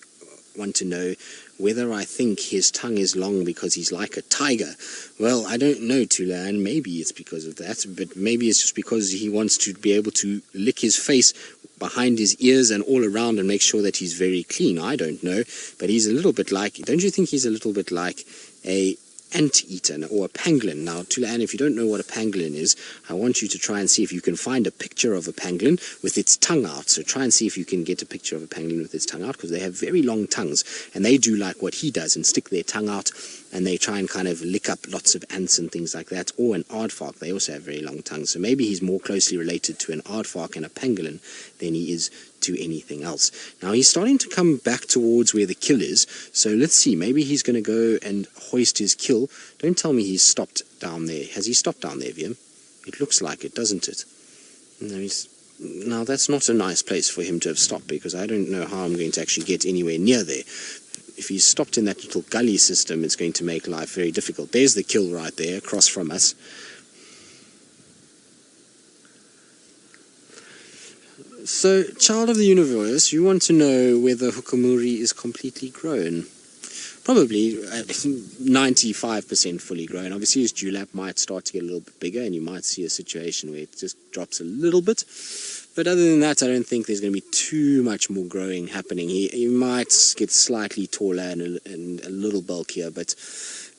want to know whether I think his tongue is long because he's like a tiger. Well, I don't know, Tulaan. Maybe it's because of that, but maybe it's just because he wants to be able to lick his face behind his ears and all around and make sure that he's very clean. I don't know, but he's a little bit like, don't you think he's a little bit like a anteater or a pangolin? Now, Tulaan, if you don't know what a pangolin is, I want you to try and see if you can find a picture of a pangolin with its tongue out. So try and see if you can get a picture of a pangolin with its tongue out, because they have very long tongues, and they do like what he does and stick their tongue out, and they try and kind of lick up lots of ants and things like that. Or an aardvark, they also have very long tongues. So maybe he's more closely related to an aardvark and a pangolin than he is to anything else. Now he's starting to come back towards where the kill is, so let's see, maybe he's going to go and hoist his kill. Don't tell me he's stopped down there. Has he stopped down there, Wiem? It looks like it, doesn't it? No, now that's not a nice place for him to have stopped, because I don't know how I'm going to actually get anywhere near there. If he's stopped in that little gully system, it's going to make life very difficult. There's the kill right there across from us. So, child of the universe, you want to know whether Hukumuri is completely grown. Probably 95% fully grown. Obviously his dewlap might start to get a little bit bigger, and you might see a situation where it just drops a little bit. But other than that, I don't think there's going to be too much more growing happening. He might get slightly taller and a little bulkier, but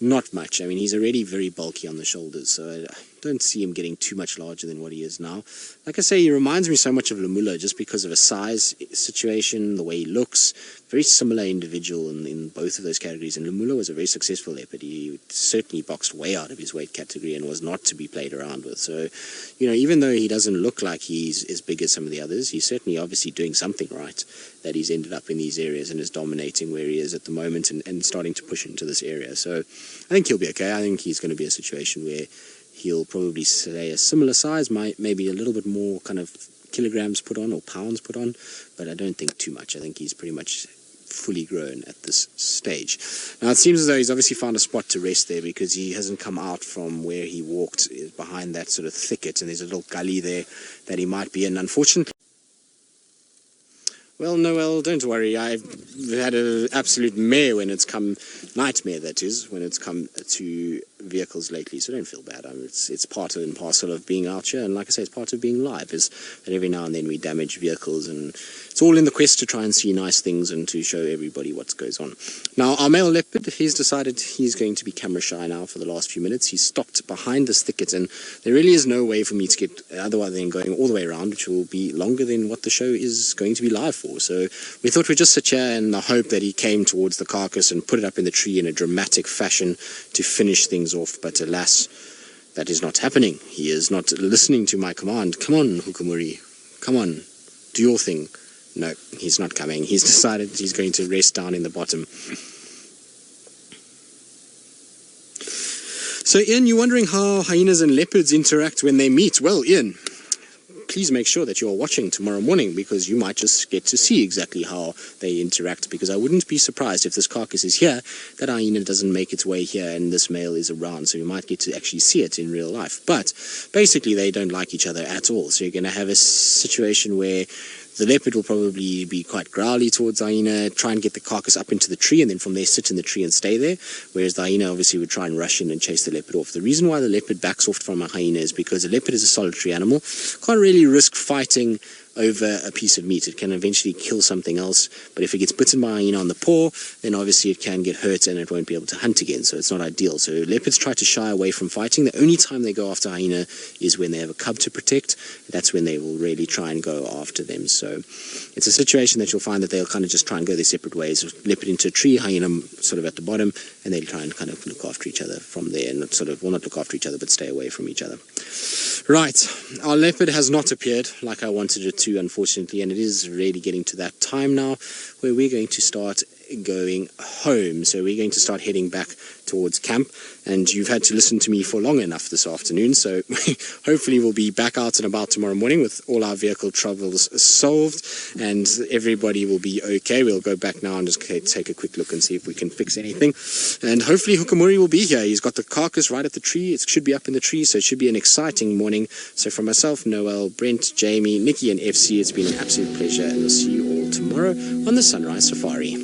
not much. I mean, he's already very bulky on the shoulders, so I don't see him getting too much larger than what he is now. Like I say, he reminds me so much of Lemula just because of a size situation, the way he looks. Very similar individual in both of those categories. And Lemula was a very successful leopard. He certainly boxed way out of his weight category and was not to be played around with. So, you know, even though he doesn't look like he's as big as some of the others, he's certainly obviously doing something right, that he's ended up in these areas and is dominating where he is at the moment and starting to push into this area. So I think he'll be okay. I think he's going to be a situation where he'll probably stay a similar size, maybe a little bit more kind of kilograms put on or pounds put on, but I don't think too much. I think he's pretty much fully grown at this stage. Now it seems as though he's obviously found a spot to rest there, because he hasn't come out from where he walked behind that sort of thicket, and there's a little gully there that he might be in. Unfortunately, well, Noel, don't worry. I've had an absolute nightmare, that is, when it's come to vehicles lately, so don't feel bad. It's part and parcel of being out here, and like I say, it's part of being live, is that every now and then we damage vehicles, and it's all in the quest to try and see nice things and to show everybody what goes on. Now, our male leopard, he's decided he's going to be camera shy now for the last few minutes. He's stopped behind this thicket, and there really is no way for me to get otherwise than going all the way around, which will be longer than what the show is going to be live for. So we thought we'd just sit here in the hope that he came towards the carcass and put it up in the tree in a dramatic fashion to finish things off, but alas, that is not happening. He is not listening to my command. Come on, Hukumuri, come on, do your thing. No, he's not coming. He's decided he's going to rest down in the bottom. So Ian, you're wondering how hyenas and leopards interact when they meet. Well, Ian, please make sure that you're watching tomorrow morning, because you might just get to see exactly how they interact, because I wouldn't be surprised if this carcass is here, that hyena doesn't make its way here and this male is around, so you might get to actually see it in real life. But basically they don't like each other at all, so you're going to have a situation where the leopard will probably be quite growly towards the hyena, try and get the carcass up into the tree, and then from there sit in the tree and stay there, whereas the hyena obviously would try and rush in and chase the leopard off. The reason why the leopard backs off from a hyena is because a leopard is a solitary animal, can't really risk fighting over a piece of meat. It can eventually kill something else, but if it gets bitten by a hyena on the paw, then obviously it can get hurt and it won't be able to hunt again, so it's not ideal. So leopards try to shy away from fighting. The only time they go after a hyena is when they have a cub to protect. That's when they will really try and go after them. So it's a situation that you'll find that they'll kind of just try and go their separate ways. Leopard into a tree, hyena sort of at the bottom, and they'll try and kind of look after each other from there, and not look after each other, but stay away from each other. Right, our leopard has not appeared like I wanted it to, unfortunately, and it is really getting to that time now where we're going to start going home. So we're going to start heading back towards camp, and you've had to listen to me for long enough this afternoon, so hopefully we'll be back out and about tomorrow morning with all our vehicle troubles solved and everybody will be okay. We'll go back now and just take a quick look and see if we can fix anything, and hopefully Hukumuri will be here. He's got the carcass right at the tree. It should be up in the tree, so it should be an exciting morning. So from myself, Noel, Brent, Jamie, Nikki and FC, it's been an absolute pleasure, and we'll see you all tomorrow on the Sunrise Safari.